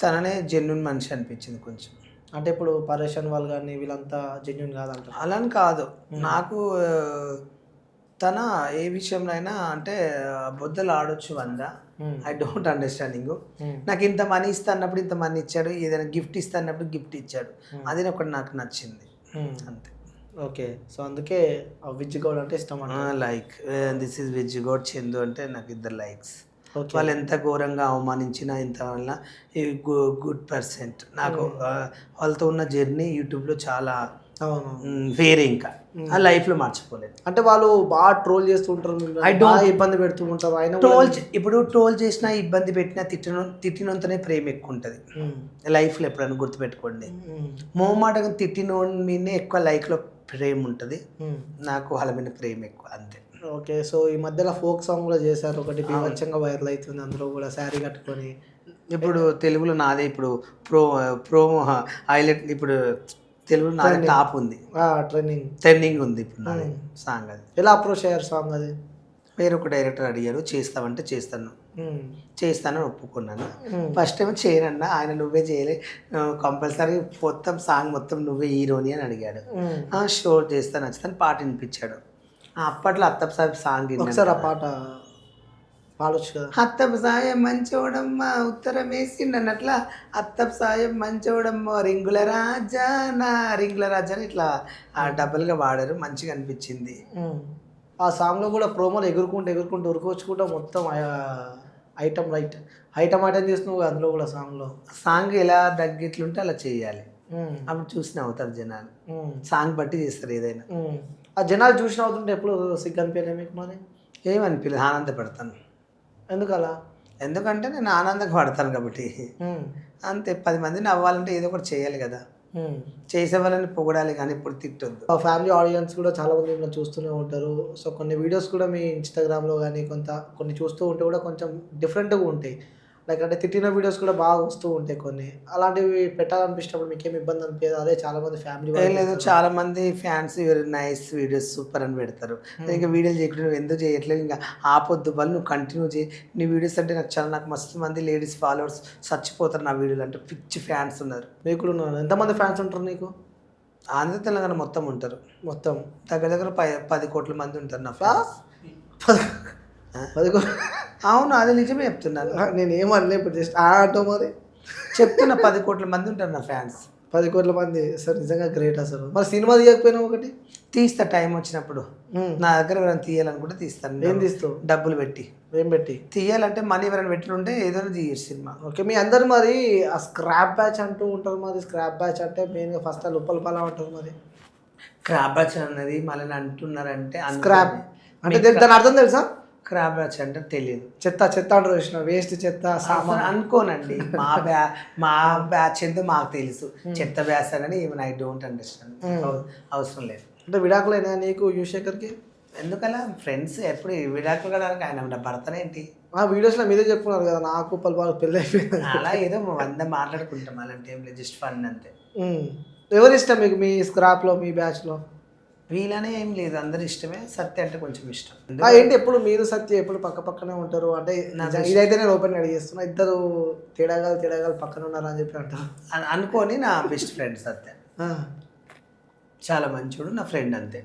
తననే జెన్యున్ మనిషి అనిపించింది కొంచెం. అంటే ఇప్పుడు పరేషాన్ వాళ్ళు కానీ వీళ్ళంతా జెన్యున్ కాదంటారు? అలా అని కాదు, నాకు తన ఏ విషయంలో అయినా అంటే బొద్దలు ఆడొచ్చు 100. I don't understanding. నాకు ఇంత మనీ ఇస్తా అన్నప్పుడు ఇంత మనీ ఇచ్చాడు, ఏదైనా గిఫ్ట్ ఇస్తా అన్నప్పుడు గిఫ్ట్ ఇచ్చాడు, అది ఒకటి నాకు నచ్చింది అంతే. ఓకే, సో అందుకే విజ్జుగౌడ్ అంటే ఇష్టం అన్న. Like this is Vijju Goud, Chandu అంటే నాకు ఇద్దరు లైక్స్. వాళ్ళు ఎంత ఘోరంగా అవమానించినా ఇంత వల్ల గుడ్ పర్సెంట్. నాకు వాళ్ళతో ఉన్న జర్నీ యూట్యూబ్లో చాలా వేరే, ఇంకా ఆ లైఫ్లో మర్చిపోలేదు. అంటే వాళ్ళు బాగా ట్రోల్ చేస్తూ ఉంటారు, ఇబ్బంది పెడుతూ ఉంటారు. ఇప్పుడు ట్రోల్ చేసినా, ఇబ్బంది పెట్టినా, తిట్టినంతనే ప్రేమ ఎక్కువ ఉంటుంది లైఫ్లో. ఎప్పుడైనా గుర్తుపెట్టుకోండి, మొహమాటంగా తిట్టినోని మీదనే ఎక్కువ లైఫ్లో ప్రేమ ఉంటుంది. నాకు వాళ్ళ మీద ప్రేమ ఎక్కువ, అంతే. ఓకే, సో ఈ మధ్యలో ఫోక్ సాంగ్ కూడా చేశారు ఒకటి, బీభత్సంగా వైరల్ అవుతుంది, అందులో కూడా శారీ కట్టుకొని. ఇప్పుడు తెలుగులో నాదే ఇప్పుడు ప్రోమో హైలైట్, ఇప్పుడు తెలుగులో నాదే టాప్ ఉంది, ట్రెండింగ్ ఉంది ఇప్పుడు నాదే సాంగ్. అది ఎలా అప్రోచ్ అయ్యారు సాంగ్? అది వేరొక డైరెక్టర్ అడిగారు, చేస్తామంటే చేస్తానని ఒప్పుకున్నాను. ఫస్ట్ టైం చేయనన్నా, ఆయన నువ్వే చేయలే, కంపల్సరీ మొత్తం సాంగ్ మొత్తం నువ్వే హీరోని అని అడిగాడు. షో చేస్తాను, నచ్చుతాను, పాట వినిపించాడు. అప్పట్లో అత్తప్ప సాహెబ్ సాంగ్ ఒకసారి ఆ పాట పాడొచ్చు కదా. అత్తప్ప సాయం మంచోడమ్మ ఉత్తరం వేసిండు అన్నట్లా, అత్తప్ప సాయం మంచోడమ్మ రింగుల రాజా నా రింగుల రాజా అని ఇట్లా డబల్గా వాడారు, మంచిగా అనిపించింది. ఆ సాంగ్లో కూడా ప్రోమోలు ఎగురుకుంటూ ఉరుకొచ్చుకుంటూ మొత్తం ఐటమ్ చేస్తున్నావు అందులో కూడా. సాంగ్ ఎలా తగ్గిట్లుంటే అలా చేయాలి, అప్పుడు చూసిన అవుతారు జనాలు. సాంగ్ బట్టి చేస్తారు ఏదైనా. ఆ జనాలు చూసిన అవుతుంటే ఎప్పుడు సిగ్గు అనిపించలే మీకు? మరి ఏమనిపించలేదు, ఆనందపడతాను. ఎందుకలా? ఎందుకంటే నేను ఆనందంగా పడతాను కాబట్టి అంతే. 10 మంది నవ్వాలంటే ఏదో ఒకటి చేయాలి కదా, చేసే వాళ్ళని పొగడాలి కానీ ఇప్పుడు తిట్టొద్దు. ఫ్యామిలీ ఆడియన్స్ కూడా చాలా మంది మిమ్మల్ని చూస్తూనే ఉంటారు. సో కొన్ని వీడియోస్ కూడా మీ ఇన్స్టాగ్రామ్లో కానీ కొన్ని చూస్తూ ఉంటే కూడా కొంచెం డిఫరెంట్గా ఉంటాయి. లైక్ అంటే తిట్టిన వీడియోస్ కూడా బాగా వస్తూ ఉంటాయి కొన్ని. అలాంటివి పెట్టాలనిపించినప్పుడు మీకు ఏమి ఇబ్బంది అనిపించదు? అదే చాలా మంది ఫ్యామిలీ లేదు, చాలా మంది ఫ్యాన్స్ నైస్ వీడియోస్ సూపర్ అని పెడతారు. ఇంకా వీడియోలు చేయకుండా నువ్వు ఎందుకు చేయట్లేదు, ఇంకా ఆపొద్దు వాళ్ళు, నువ్వు కంటిన్యూ చేయి నీ వీడియోస్ అంటే నాకు మస్తు మంది లేడీస్ ఫాలోవర్స్ చచ్చిపోతారు నా వీడియోలు అంటే, పిచ్చి ఫ్యాన్స్ ఉన్నారు. మీకు ఉన్నారు? ఎంతమంది ఫ్యాన్స్ ఉంటారు నీకు? ఆంధ్ర తెలంగాణ మొత్తం ఉంటారు. మొత్తం దగ్గర దగ్గర 10 కోట్ల మంది ఉంటారు నా ఫ్యాన్స్. 10 అవును, అది నిజమే చెప్తున్నాను. నేను ఏమనలే ఇప్పుడు జస్ట్ ఆటో మరి చెప్తున్నా 10 కోట్ల మంది ఉంటారు నా ఫ్యాన్స్. 10 కోట్ల మంది సార్, నిజంగా గ్రేట్ అసలు. మరి సినిమా తీయకపోయినా ఒకటి తీస్తా టైం వచ్చినప్పుడు. నా దగ్గర ఎవరైనా తీయాలనుకుంటే తీస్తాను. ఏం తీస్తావు? డబ్బులు పెట్టి. ఏం పెట్టి తీయాలంటే మనీ ఎవరైనా పెట్టినుంటే ఏదో తీయచ్చు సినిమా. ఓకే, మీ అందరు మరి ఆ స్క్రాప్ బ్యాచ్ అంటూ ఉంటారు. మరి స్క్రాప్ బ్యాచ్ అంటే మెయిన్గా ఫస్ట్ ఉప్పలపాల ఉంటారు. మరి క్రాబ్ బ్యాచ్ అన్నది మళ్ళీ అంటున్నారంటే స్క్రాప్ అంటే దాని అర్థం తెలుసా? క్రాబ్ బ్యాచ్ అంటే తెలియదు. చెత్త చెత్త అంటారు చూసిన, వేస్ట్ చెత్త సామాన్ అనుకోనండి. మా బ్యాచ్ ఎంతో మాకు తెలుసు. చెత్త బ్యాచ్ అని ఈవెన్ ఐ డోంట్ అండర్స్టాండ్. అవసరం లేదు. అంటే విడాకులైనా నీకు యువశేఖర్కి? ఎందుకలా ఫ్రెండ్స్ ఎప్పుడు విడాకులు కడానికి ఆయన భర్తనేంటి? ఆ వీడియోస్లో మీరే చెప్పుకున్నారు కదా, నాకు ఉప్పలపాల పెళ్ళి అయిపోయింది. అలా ఏదో 100 మాట్లాడుకుంటాం, అలాంటి ఏం లేదు, జస్ట్ ఫన్ అంతే. ఎవరు ఇష్టం మీకు మీ స్క్రాప్లో, మీ బ్యాచ్లో? వీళ్ళనే ఏం లేదు, అందరు ఇష్టమే. సత్య అంటే కొంచెం ఇష్టం. ఏంటి ఎప్పుడు మీరు సత్య ఎప్పుడు పక్క పక్కనే ఉంటారు? అంటే ఇదైతే నేను ఓపెన్ అడిగేస్తున్నా, ఇద్దరు తేడాగాలు పక్కన ఉన్నారు అని చెప్పి అంటారు అనుకోని. నా బెస్ట్ ఫ్రెండ్ సత్య చాలా మంచోడు, నా ఫ్రెండ్ అంతే.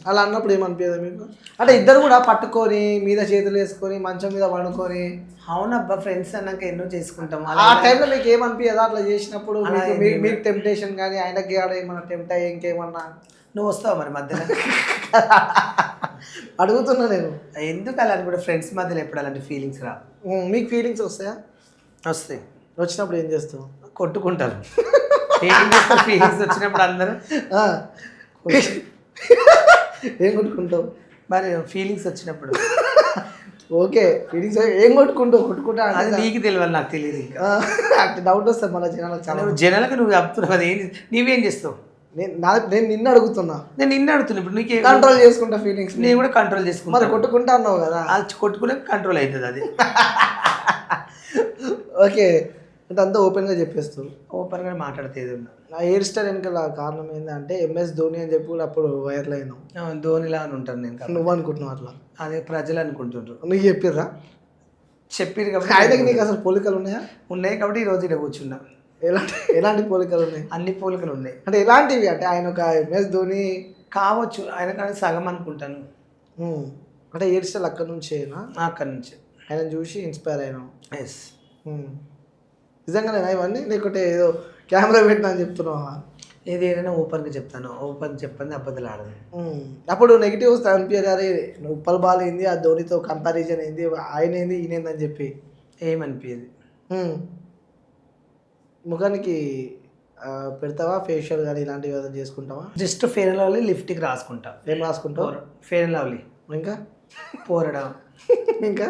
అలా అన్నప్పుడు ఏమనిపించదు మీకు? అంటే ఇద్దరు కూడా పట్టుకొని మీద చేతులు వేసుకొని మంచం మీద పడుకొని. అవునబ్బా, ఫ్రెండ్స్ అన్నాక ఎన్నో చేసుకుంటాం. ఆ టైంలో మీకు ఏమనిపించదా అట్లా చేసినప్పుడు? మీకు టెంప్టేషన్ కానీ ఆయనకి ఏమన్నా టెంప్ట్ అయ్యి ఇంకేమన్నా? నువ్వు వస్తావు మరి మధ్యలో? అడుగుతున్నా నేను. ఎందుకు అలా కూడా ఫ్రెండ్స్ మధ్యలో ఎప్పుడు అలాంటి ఫీలింగ్స్ రా? మీకు ఫీలింగ్స్ వస్తాయా? వస్తాయి. వచ్చినప్పుడు ఏం చేస్తావు? కొట్టుకుంటారు. ఫీలింగ్స్ వచ్చినప్పుడు అందరూ ఏం కొట్టుకుంటావు? మరి ఫీలింగ్స్ వచ్చినప్పుడు ఓకే, ఫీలింగ్స్ ఏం కొట్టుకుంటా అది నీకు తెలియాలి, నాకు తెలియదు. ఇంకా అంటే డౌట్ వస్తుంది మన జనాలకు. చాలా జనాలకు నువ్వు చెప్తున్నావు అది ఏంటి, నీవేం చేస్తావు? నేను నిన్ను అడుగుతున్నా. నేను నిన్ను అడుగుతున్నా. ఇప్పుడు నీకు కంట్రోల్ చేసుకుంటా ఫీలింగ్స్. నేను కూడా కంట్రోల్ చేసుకుంటా. మరి కొట్టుకుంటా అన్నావు కదా, అది కొట్టుకునే కంట్రోల్ అవుతుంది అది. ఓకే, అంటే అంతా ఓపెన్గా చెప్పేస్తూ ఓపెన్గా మాట్లాడితే ఏది ఉన్నా. నా హెయిర్ స్టైల్ వెనకాల కారణం ఏంటంటే MS ధోని అని చెప్పి కూడా అప్పుడు వైరల్ అయినావు. ధోనిలా అని ఉంటాను నేను. నువ్వు అనుకుంటున్నావు అట్లా? అదే ప్రజలు అనుకుంటుండ్రు. నువ్వు చెప్పిర్రా? చెప్పిరు కాబట్టి. ఆయనకి నీకు అసలు పోలికలు ఉన్నాయా? ఉన్నాయి కాబట్టి ఈరోజు ఇక్కడ కూర్చున్నా. ఎలాంటి పోలికలు ఉన్నాయి? అన్ని పోలికలు ఉన్నాయి. అంటే ఎలాంటివి? అంటే ఆయన ఒక MS ధోని కావచ్చు, ఆయన కానీ సగం అనుకుంటాను. అంటే హెయిర్ స్టైల్ అక్కడ నుంచి అక్కడి నుంచి ఆయన చూసి ఇన్స్పైర్ అయినావు? ఎస్. నిజంగానే ఇవన్నీ లేకుంటే ఏదో కెమెరా పెట్టినా అని చెప్తున్నావా? ఏది ఏదైనా ఓపెన్గా చెప్తాను. ఓపెన్ చెప్పండి, అబద్ధాలు ఆడదు. అప్పుడు నెగిటివ్స్ అనిపించారు, నువ్వు ఉప్పల్ బాల్ ఏంది, ఆ ధోనితో కంపారిజన్ ఏంది, ఆయన ఏంది ఈయన అని చెప్పి ఏమనిపించదు. ముఖానికి పెడతావా ఫేషియల్ కానీ ఇలాంటివి ఏదైనా చేసుకుంటావా? Just fair and lovely lipstick రాసుకుంటా. ఏం రాసుకుంటావు? Fair and lovely. ఇంకా పోరడం. ఇంకా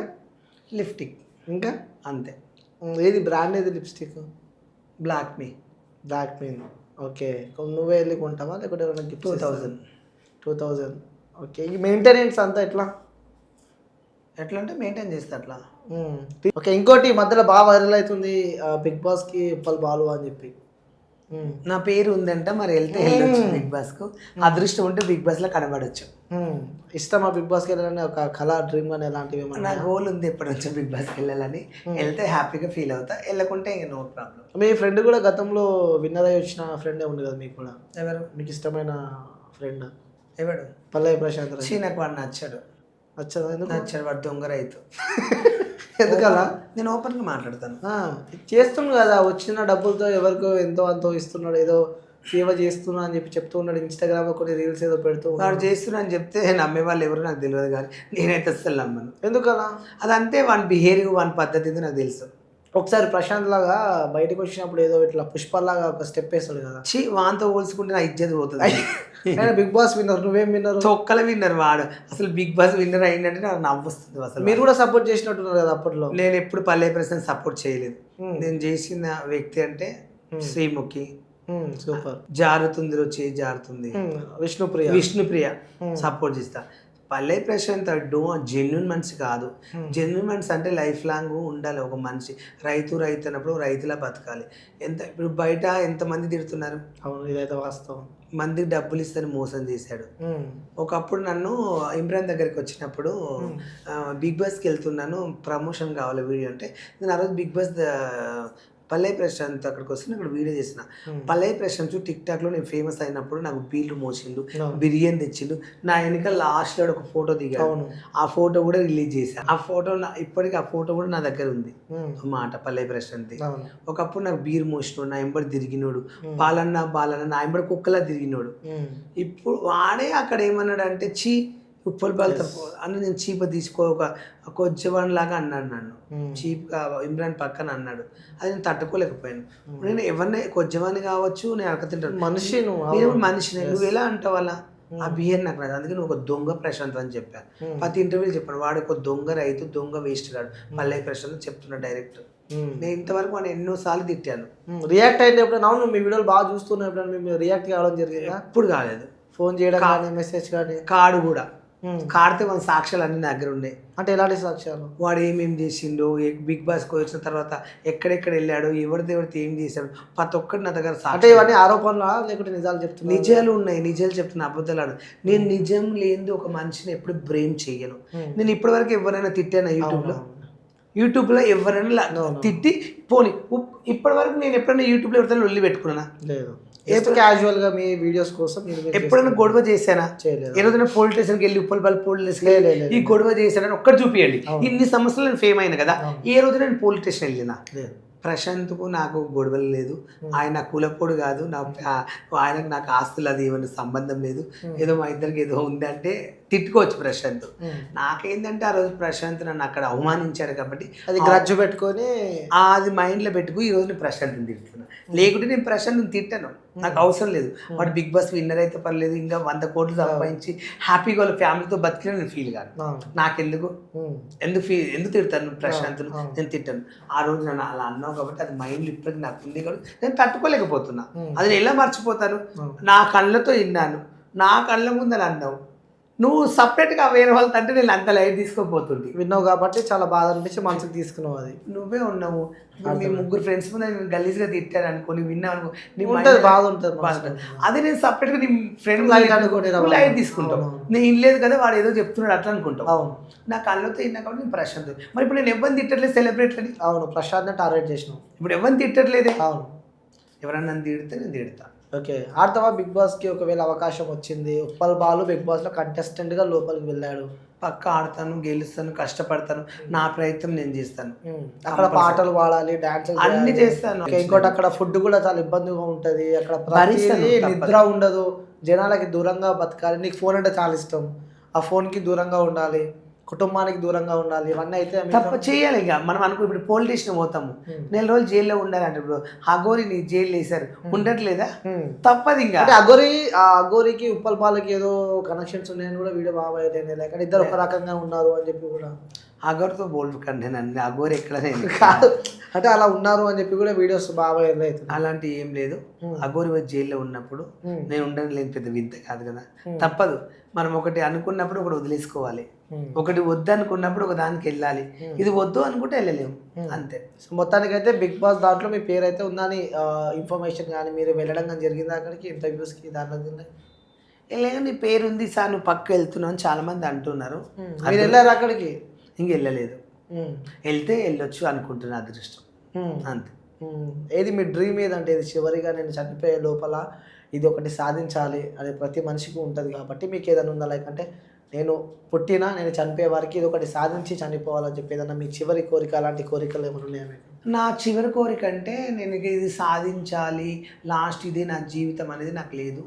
లిప్స్టిక్. ఇంకా అంతే. ఏది బ్రాండ్ ఏది లిప్స్టిక్? బ్లాక్ మీ. ఓకే, నువ్వే వెళ్ళి కొంటావా లేకపోతే ఏమైనా గిఫ్ట్? 2000. ఓకే, ఈ మెయింటెనెన్స్ అంతా ఎట్లా అంటే మెయింటైన్ చేస్తా అట్లా. ఓకే, ఇంకోటి మధ్యలో బాగా వైరల్ అవుతుంది బిగ్ బాస్కి ఉప్పల్ బాలు అని చెప్పి. నా పేరు ఉందంట, మరి వెళ్తే వెళ్ళొచ్చు బిగ్ బాస్కు. అదృష్టం ఉంటే బిగ్ బాస్లో కనబడచ్చు. ఇష్టమా బిగ్ బాస్కి వెళ్ళాలని? ఒక కళ, డ్రీమ్ కానీ ఎలాంటివి? నా గోల్ ఉంది ఎప్పటి నుంచో బిగ్ బాస్కి వెళ్ళాలని. వెళ్తే హ్యాపీగా ఫీల్ అవుతా, వెళ్ళకుంటే ఇంకా నో ప్రాబ్లం. మీ ఫ్రెండ్ కూడా గతంలో విన్నర్ అయ్యి వచ్చిన ఫ్రెండే ఉంది కదా మీకు కూడా? ఎవరు మీకు ఇష్టమైన ఫ్రెండ్? ఎవడు? పల్లవి ప్రశాంత్. నాకు వాడు నచ్చాడు. నచ్చాడు, వాడు దొంగ రైతు. ఎందుకలా? నేను ఓపెన్గా మాట్లాడతాను. చేస్తున్నాడు కదా, వచ్చిన డబ్బులతో ఎవరికో ఎంతో అంతో ఇస్తున్నాడు, ఏదో సేవ చేస్తున్నా అని చెప్పి చెప్తూ ఉన్నాడు. ఇన్స్టాగ్రామ్లో కొన్ని రీల్స్ ఏదో పెడుతూ వాడు చేస్తున్నా అని చెప్తే నమ్మే వాళ్ళు ఎవరు నాకు తెలియదు, కానీ నేనైతే అస్సలు నమ్మను. ఎందుకలా? అదంతే, వాని బిహేవియర్, వాని పద్ధతి నాకు తెలుసు. ఒకసారి ప్రశాంత్ లాగా బయటకు వచ్చినప్పుడు ఏదో ఇట్లా పుష్పలాగా ఒక స్టెప్ వేస్తాడు కదా, వాంతో పోల్చుకుంటే నా ఇజ్జత్ పోతుంది. బిగ్ బాస్ విన్నర్, నువ్వేం విన్నర్? తొక్కల విన్నర్ వాడు. అసలు బిగ్ బాస్ విన్నర్ అయిందంటే నాకు నవ్వొస్తుంది. అసలు మీరు కూడా సపోర్ట్ చేసినట్టున్నారు కదా అప్పట్లో. నేను ఎప్పుడు పల్లవి ప్రశాంత్ సపోర్ట్ చేయలేదు. నేను చేసిన వ్యక్తి అంటే శ్రీముఖి. సూపర్. జారుతుంది రుచి జారుతుంది, విష్ణుప్రియ సపోర్ట్ చేస్తా. పల్లవి ప్రశాంత్ జెన్యున్ మనిషి కాదు. జెన్యున్ మనిషి అంటే లైఫ్ లాంగ్ ఉండాలి ఒక మనిషి. రైతు అన్నప్పుడు రైతులా బతకాలి. ఇప్పుడు బయట ఎంతమంది తిడుతున్నారు. అవును, ఇదైతే వాస్తవం. మందికి డబ్బులు ఇస్తని మోసం చేశాడు. ఒకప్పుడు నన్ను ఇమ్రాన్ దగ్గరికి వచ్చినప్పుడు బిగ్ బాస్కి వెళ్తున్నాను, ప్రమోషన్ కావాలి వీడియో అంటే, నేను ఆ రోజు బిగ్ బాస్ పల్లవి ప్రశాంత్ అక్కడికి వస్తే అక్కడ వీడియో చేసిన. పల్లవి ప్రశాంత్ టిక్ టాక్లో నేను ఫేమస్ అయినప్పుడు నాకు బీర్లు మోసిండు, బిర్యానీ తెచ్చిండు, నా వెనక లాస్ట్లో ఒక ఫోటో దిగాను. ఆ ఫోటో కూడా రిలీజ్ చేశాను. ఆ ఫోటో ఇప్పటికీ ఆ ఫోటో కూడా నా దగ్గర ఉంది మాట. పల్లవి ప్రశాంత్ ఒకప్పుడు నాకు బీర్ మోసినోడు, నా ఎంబడి తిరిగినోడు, బాలన్న నా ఎంబడి కుక్కలా తిరిగినోడు. ఇప్పుడు వాడే అక్కడ ఏమన్నాడు అంటే ఉప్పల్ బాలతో అన్న నేను చీప తీసుకో ఒక కొజ్జవాన్ లాగా అన్నాడు నన్ను. చీప్గా ఇమ్రాన్ పక్కన అన్నాడు. అది నేను తట్టుకోలేకపోయాను. నేను ఎవరిని కొజ్జవాన్ని కావచ్చు, నేను అడక తింటాను మనిషి, నేను మనిషిని, నువ్వు ఎలా అంటావు అలా? ఆ బిహేవ్ నాకు రాదు. అందుకే నువ్వు ఒక దొంగ ప్రశాంత్ అని చెప్పాను. ప్రతి ఇంటర్వ్యూలో చెప్పాడు వాడు ఒక దొంగ రైతు, దొంగ వేస్ట్ గాడు పల్లవి ప్రశాంత్ చెప్తున్నా డైరెక్ట్. నేను ఇంతవరకు వాడిని ఎన్నోసార్లు తిట్టాను. రియాక్ట్ అయితే ఎప్పుడు అవును మీ వీడియోలు బాగా చూస్తున్నా ఎప్పుడు మేము రియాక్ట్ కావడం జరిగింది? ఎప్పుడు కాలేదు. ఫోన్ చేయడం కానీ మెసేజ్ కానీ కార్డు కూడా కాడితే మన సాక్ష్యాలు అన్ని దగ్గర ఉన్నాయి. అంటే ఎలాంటి సాక్ష్యాలు? వాడు ఏమేమి చేసిండో, బిగ్ బాస్కి వచ్చిన తర్వాత ఎక్కడెక్కడ వెళ్ళాడు, ఎవరితో ఏం చేశాడు, ప్రతి ఒక్కటి నా దగ్గర అంటే ఇవన్నీ ఆరోపణలా లేకుంటే నిజాలు చెప్తున్నా? నిజాలు ఉన్నాయి, నిజాలు చెప్తున్నా, అబద్ధాలు. నేను నిజం లేని ఒక మనిషిని ఎప్పుడు బ్రేమ్ చెయ్యను. నేను ఇప్పటివరకు ఎవరైనా తిట్టాను యూట్యూబ్లో ఎవరైనా తిట్టి పోనీ ఇప్పటి వరకు నేను ఎప్పుడైనా యూట్యూబ్లో ఎవరితో లొల్లి పెట్టుకున్నానా? లేదు. క్యాజువల్ గా మీ వీడియోస్ కోసం ఎప్పుడైనా గొడవ చేశానా? ఏ రోజున పోలీస్ స్టేషన్కి వెళ్ళి ఉప్పల్ పోలీస్ స్టేషన్ ఈ గొడవ చేశానని ఒక్కటి చూపియండి. ఇన్ని సమస్యలు నేను ఫేమ్ అయినా కదా, ఏ రోజు నేను పోలీస్ స్టేషన్ వెళ్ళినా? ప్రశాంత్కు నాకు గొడవలు లేదు. ఆయన కులపోడు కాదు, ఆయనకు నాకు ఆస్తులు అది ఏమైనా సంబంధం లేదు. ఏదో మా ఇద్దరికి ఏదో ఉందంటే తిట్టుకోవచ్చు ప్రశాంత్. నాకేంటంటే ఆ రోజు ప్రశాంత్ నన్ను అక్కడ అవమానించాడు కాబట్టి అది గ్రడ్జ్ పెట్టుకొని అది మైండ్లో పెట్టుకుని ఈ రోజు నేను ప్రశాంత్ని తిడుతున్నా. లేకుంటే నేను ప్రశాంత్ని తిట్టాను, నాకు అవసరం లేదు. వాడు బిగ్ బాస్ విన్నర్ అయితే పర్లేదు, ఇంకా 100 కోట్లు సంపాదించి హ్యాపీగా వాళ్ళ ఫ్యామిలీతో బతికినా నేను ఫీల్ కాదు. నాకెందుకు ఎందుకు తిడతాను ప్రశాంత్ను? నేను తిట్టాను. ఆ రోజు నన్ను అలా అన్నావు కాబట్టి అది మైండ్లో ఇప్పటికి నాకు ఉంది కాబట్టి నేను తట్టుకోలేకపోతున్నా. అది నేను ఎలా మర్చిపోతాను? నా కళ్ళతో విన్నాను, నా కళ్ళ ముందర అన్నావు. నువ్వు సపరేట్గా వేరే వాళ్ళతో అంటే నేను అంత లైట్ తీసుకోపోతుంది. విన్నావు కాబట్టి చాలా బాధ అనిపించి మనసుకు తీసుకున్నావు. అది నువ్వే ఉన్నావు, మీ ముగ్గురు ఫ్రెండ్స్ ముందు నేను గలీజ్గా తిట్టాను అనుకో, నువ్వు విన్నావు అనుకో, బాధ ఉంటుంది. అదే నేను సపరేట్గా నీ ఫ్రెండ్ లైట్ తీసుకుంటావు. నేను ఇనలేదు కదా వాడు ఏదో చెప్తున్నాడు అట్లా అనుకుంటావు. అవును, నా కళ్ళతో విన్నా కాబట్టి నేను ప్రశాంత్. మరి ఇప్పుడు నేను ఎవరిని తిట్టట్లేదు సెలబ్రేట్ అని. అవును, ప్రశాంత్ టార్గెట్ చేసినావు. ఇప్పుడు ఎవరిని తిట్టట్లేదే. అవును, ఎవరన్నా నన్ను తిడితే నేను తిడతా. ఓకే, ఆడతావా బిగ్ బాస్కి? ఒకవేళ అవకాశం వచ్చింది, ఉప్పల్ బాలు బిగ్ బాస్లో కంటెస్టెంట్గా లోపలికి వెళ్ళాడు, పక్క ఆడతాను, గెలుస్తాను, కష్టపడతాను, నా ప్రయత్నం నేను చేస్తాను. అక్కడ పాటలు పాడాలి, డాన్స్ అన్ని చేస్తాను. ఇంకోటి అక్కడ ఫుడ్ కూడా చాలా ఇబ్బందిగా ఉంటుంది. అక్కడ నిద్ర ఉండదు, జనాలకి దూరంగా బతకాలి. నీకు ఫోన్ అంటే చాలా ఇష్టం, ఆ ఫోన్కి దూరంగా ఉండాలి, కుటుంబానికి దూరంగా ఉండాలి. ఇవన్నీ అయితే తప్ప చేయాలి. ఇక మనం అనుకో ఇప్పుడు పోలీస్ స్టేషన్ పోతాము, 4 రోజులు జైల్లో ఉండాలంటే ఇప్పుడు అఘోరిని జైలు వేసారు, ఉండట్లేదా? తప్పదు. ఇంకా అఘోరికి ఉప్పల్ బాలకి ఏదో కనెక్షన్స్ ఉన్నాయని కూడా వీడియో బాగా లేకపోతే ఇద్దరు ఒక రకంగా ఉన్నారు అని చెప్పి కూడా. అఘోర్తో బోల్కండి నన్ను, అఘోరి ఎక్కడ కాదు అంటే అలా ఉన్నారు అని చెప్పి కూడా వీడియోస్ బాగా అవుతుంది. అలాంటి ఏం లేదు. అఘోరి జైల్లో ఉన్నప్పుడు నేను ఉండడం లేదు, పెద్ద వింత కాదు కదా. తప్పదు, మనం ఒకటి అనుకున్నప్పుడు ఒకటి వదిలేసుకోవాలి, ఒకటి వద్దు అనుకున్నప్పుడు ఒక దానికి వెళ్ళాలి. ఇది వద్దు అనుకుంటే వెళ్ళలేము, అంతే. మొత్తానికి అయితే బిగ్ బాస్ దాంట్లో మీ పేరు అయితే ఉందని ఇన్ఫర్మేషన్ కానీ మీరు వెళ్ళడం కానీ జరిగింది అక్కడికి ఇంటర్వ్యూస్కి? దాంట్లో వెళ్ళగా నీ పేరు ఉంది సార్, నువ్వు పక్క వెళ్తున్నావు అని చాలా మంది అంటున్నారు. మీరు వెళ్ళారు అక్కడికి? ఇంక వెళ్ళలేదు, వెళ్తే వెళ్ళొచ్చు అనుకుంటున్నా, అదృష్టం అంతే. ఏది మీ డ్రీమ్ ఏదంటే ఇది చివరిగా నేను చనిపోయే లోపల ఇది ఒకటి సాధించాలి అది ప్రతి మనిషికి ఉంటుంది కాబట్టి మీకు ఏదైనా ఉందా? లైక్ అంటే నేను పుట్టినా నేను చనిపోయే వారికి ఇది ఒకటి సాధించి చనిపోవాలని చెప్పి ఏదన్నా మీ చివరి కోరిక, అలాంటి కోరికలు ఏమైనా ఉన్నాయా మీకు? నా చివరి కోరిక అంటే నేను ఇది సాధించాలి, లాస్ట్ ఇదే నా జీవితం అనేది నాకు లేదు.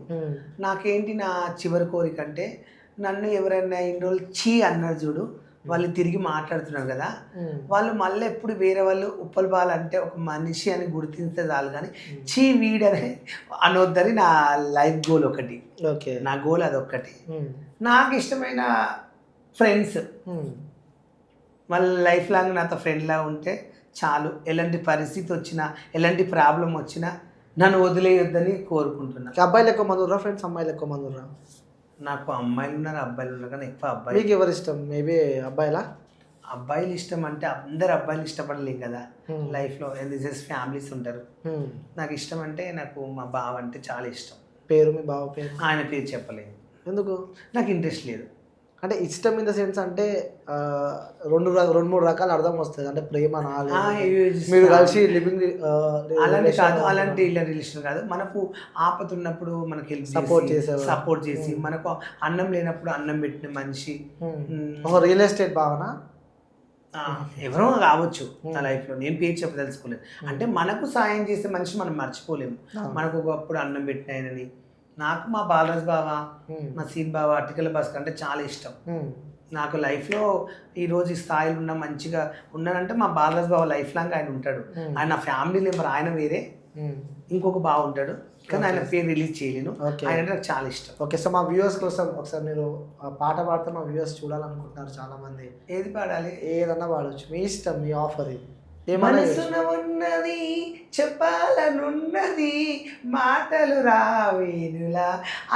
నాకేంటి నా చివరి కోరిక అంటే, నన్ను ఎవరైనా ఇన్ని రోజులు అన్నారు చూడు, వాళ్ళు తిరిగి మాట్లాడుతున్నారు కదా, వాళ్ళు మళ్ళీ ఎప్పుడు వేరే వాళ్ళు ఉప్పల్ బాల్ అంటే ఒక మనిషి అని గుర్తింస్తే చాలు, కానీ వీడని అనొద్దని నా లైఫ్ గోల్ ఒకటి. ఓకే, నా గోల్ అదొక్కటి. నాకు ఇష్టమైన ఫ్రెండ్స్ వాళ్ళ లైఫ్ లాంగ్ నాతో ఫ్రెండ్లా ఉంటే చాలు. ఎలాంటి పరిస్థితి వచ్చినా, ఎలాంటి ప్రాబ్లం వచ్చినా నన్ను వదిలేయొద్దని కోరుకుంటున్నా. అబ్బాయిలు ఎక్కువ మంది ఉర్రా ఫ్రెండ్స్, అమ్మాయిలు ఎక్కువ మంది ఉర్రా? నాకు అమ్మాయిలు ఉన్నారు, అబ్బాయిలు ఉన్నారు, కానీ ఎక్కువ అబ్బాయి. మీకు ఎవరు ఇష్టం? మేబీ అబ్బాయిలా? అబ్బాయిలు ఇష్టం అంటే అందరు అబ్బాయిలు ఇష్టపడలేం కదా లైఫ్లో, ఫ్యామిలీస్ ఉంటారు. నాకు ఇష్టం అంటే నాకు మా బావ అంటే చాలా ఇష్టం. పేరు? మీ బావ పేరు? ఆయన పేరు చెప్పలేము, ఎందుకు? నాకు ఇంట్రెస్ట్ లేదు. అంటే ఇష్టం ఇన్ ద సెన్స్ అంటే రెండు మూడు రకాల అర్థం వస్తుంది. అంటే ప్రేమ మీరు కలిసి లివింగ్ అలాంటి కాదు, అలాంటి రిలేషన్ కాదు. మనకు ఆపద ఉన్నప్పుడు మనకి హెల్ప్ సపోర్ట్ చేసి మనకు అన్నం లేనప్పుడు అన్నం పెట్టిన మనిషి. రియల్ ఎస్టేట్ భావన ఎవరో కావచ్చు నా లైఫ్లో, నేను పేరు చెప్పదలుచుకోలేదు. అంటే మనకు సాయం చేసే మనిషి మనం మర్చిపోలేము. మనకు ఒకప్పుడు అన్నం పెట్టినాయనని. నాకు మా బాలరాజ్ బావ, మా సీన్ బావ, అటికల భాస్కర్ అంటే చాలా ఇష్టం. నాకు లైఫ్లో ఈరోజు ఈ స్థాయిలో ఉన్న మంచిగా ఉన్నానంటే మా బాలరాజ్ బావ లైఫ్ లాంగ్ ఆయన ఉంటాడు. ఆయన నా ఫ్యామిలీ మెంబర్, ఆయన వేరే ఇంకొక బావ ఉంటాడు, కానీ ఆయన పేరు రిలీజ్ చేయలేను. ఆయన అంటే నాకు చాలా ఇష్టం. ఓకే, సో మా వ్యూవర్స్ కోసం ఒకసారి మీరు పాట పాడితే మా వ్యూవర్స్ చూడాలనుకుంటున్నారు చాలా మంది. ఏది పాడాలి? ఏదన్నా పాడవచ్చు, మీ ఇష్టం, మీ ఆఫర్. ఇది మనసున ఉన్నది చెప్పాలనున్నది మాటలు రావేనులా,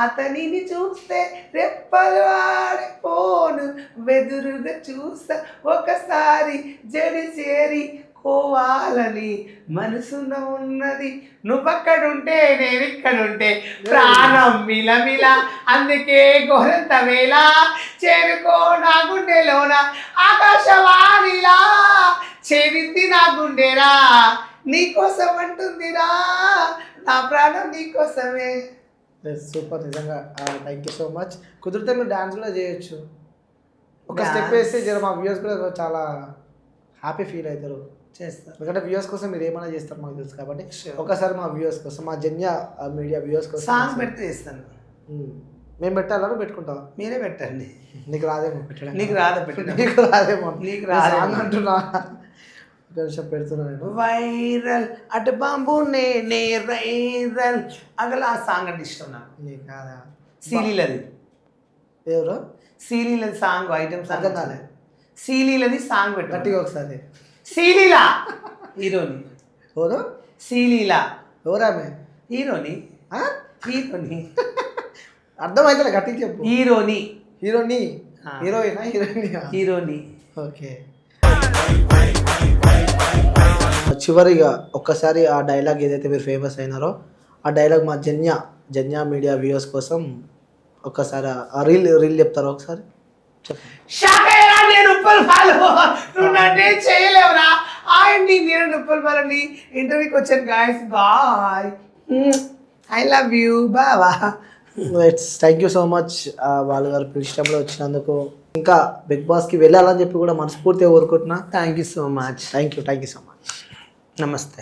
అతనిని చూస్తే రెప్పలు ఆడిపోను, వెదురుగా చూస్తా ఒకసారి జడి చేరి కోవాలని. మనసున ఉన్నది నువ్వక్కడుంటే నేనిక్కడుంటే ప్రాణం మిలమిల, అందుకే గోరంత వేళ చేరుకో నా గుండెలోన ఆకాశవాణిలా, చేరింది నా గుండెరా నీకోసం అంటుందిరా, నా ప్రాణం నీకోసమే. సూపర్, నిజంగా థ్యాంక్ యూ సో మచ్. కుదిరితే మీరు డాన్స్ కూడా చేయొచ్చు. ఒక స్టెప్ వేస్తే జర మా వ్యూవర్స్ కూడా చాలా హ్యాపీ ఫీల్ అవుతారు. చేస్తారు, ఎందుకంటే వ్యూవర్స్ కోసం మీరు ఏమైనా చేస్తారు మాకు తెలుసు కాబట్టి. ఒకసారి మా వ్యూవర్స్ కోసం, మా జన్య మీడియా వ్యూవర్స్ కోసం సాంగ్ పెడితే చేస్తాను. మేము పెట్టాలని పెట్టుకుంటాం, మీరే పెట్టండి. నీకు రాదేమో పెట్టడం, నీకు రాదు పెట్టడం, నీకు రాదేమో, నీకు రాదు అంటున్నా. పెడుతున్నా నేను. వైరల్ అటు బాంబు నేనే వైరల్ అగల ఆ సాంగ్ అంటే ఇష్టం నాకు. నీకు కాదా? సీలీలది. ఎవరు? సీలీలది సాంగ్, ఐటమ్ సాంగ్ అర్థం కాలే. సీలీలది సాంగ్ పెట్టు గట్టిగా ఒకసారి. సీలీలా హీరోని. ఎవరు? సీలీలా ఎవరామె? హీరోని. హీరోని అర్థమైతే గట్టిగా చెప్పు. హీరోని. హీరోని? హీరోయినా? హీరోయిన్? హీరోని. ఓకే. చివరిగా ఒక్కసారి ఆ డైలాగ్ ఏదైతే మీరు ఫేమస్ అయినారో ఆ డైలాగ్ మా జన్య మీడియా వ్యూవర్స్ కోసం ఒక్కసారి ఆ రీల్ చెప్తారా ఒకసారి? నేను ఉప్పల్ పాలు, నువ్వు నన్నే చేయలేవురా. అండి నేను ఉప్పల్ పాలని ఇంటర్వ్యూకి వచ్చాను. Guys bye, I love you బావా. థ్యాంక్ యూ సో మచ్ వాళ్ళు గారు పిలిచినప్పుడు వచ్చినందుకు. ఇంకా బిగ్ బాస్కి వెళ్ళాలని చెప్పి కూడా మనస్ఫూర్తిగా కోరుకుంటున్నా. Thank you so much. Thank you so much. నమస్తే.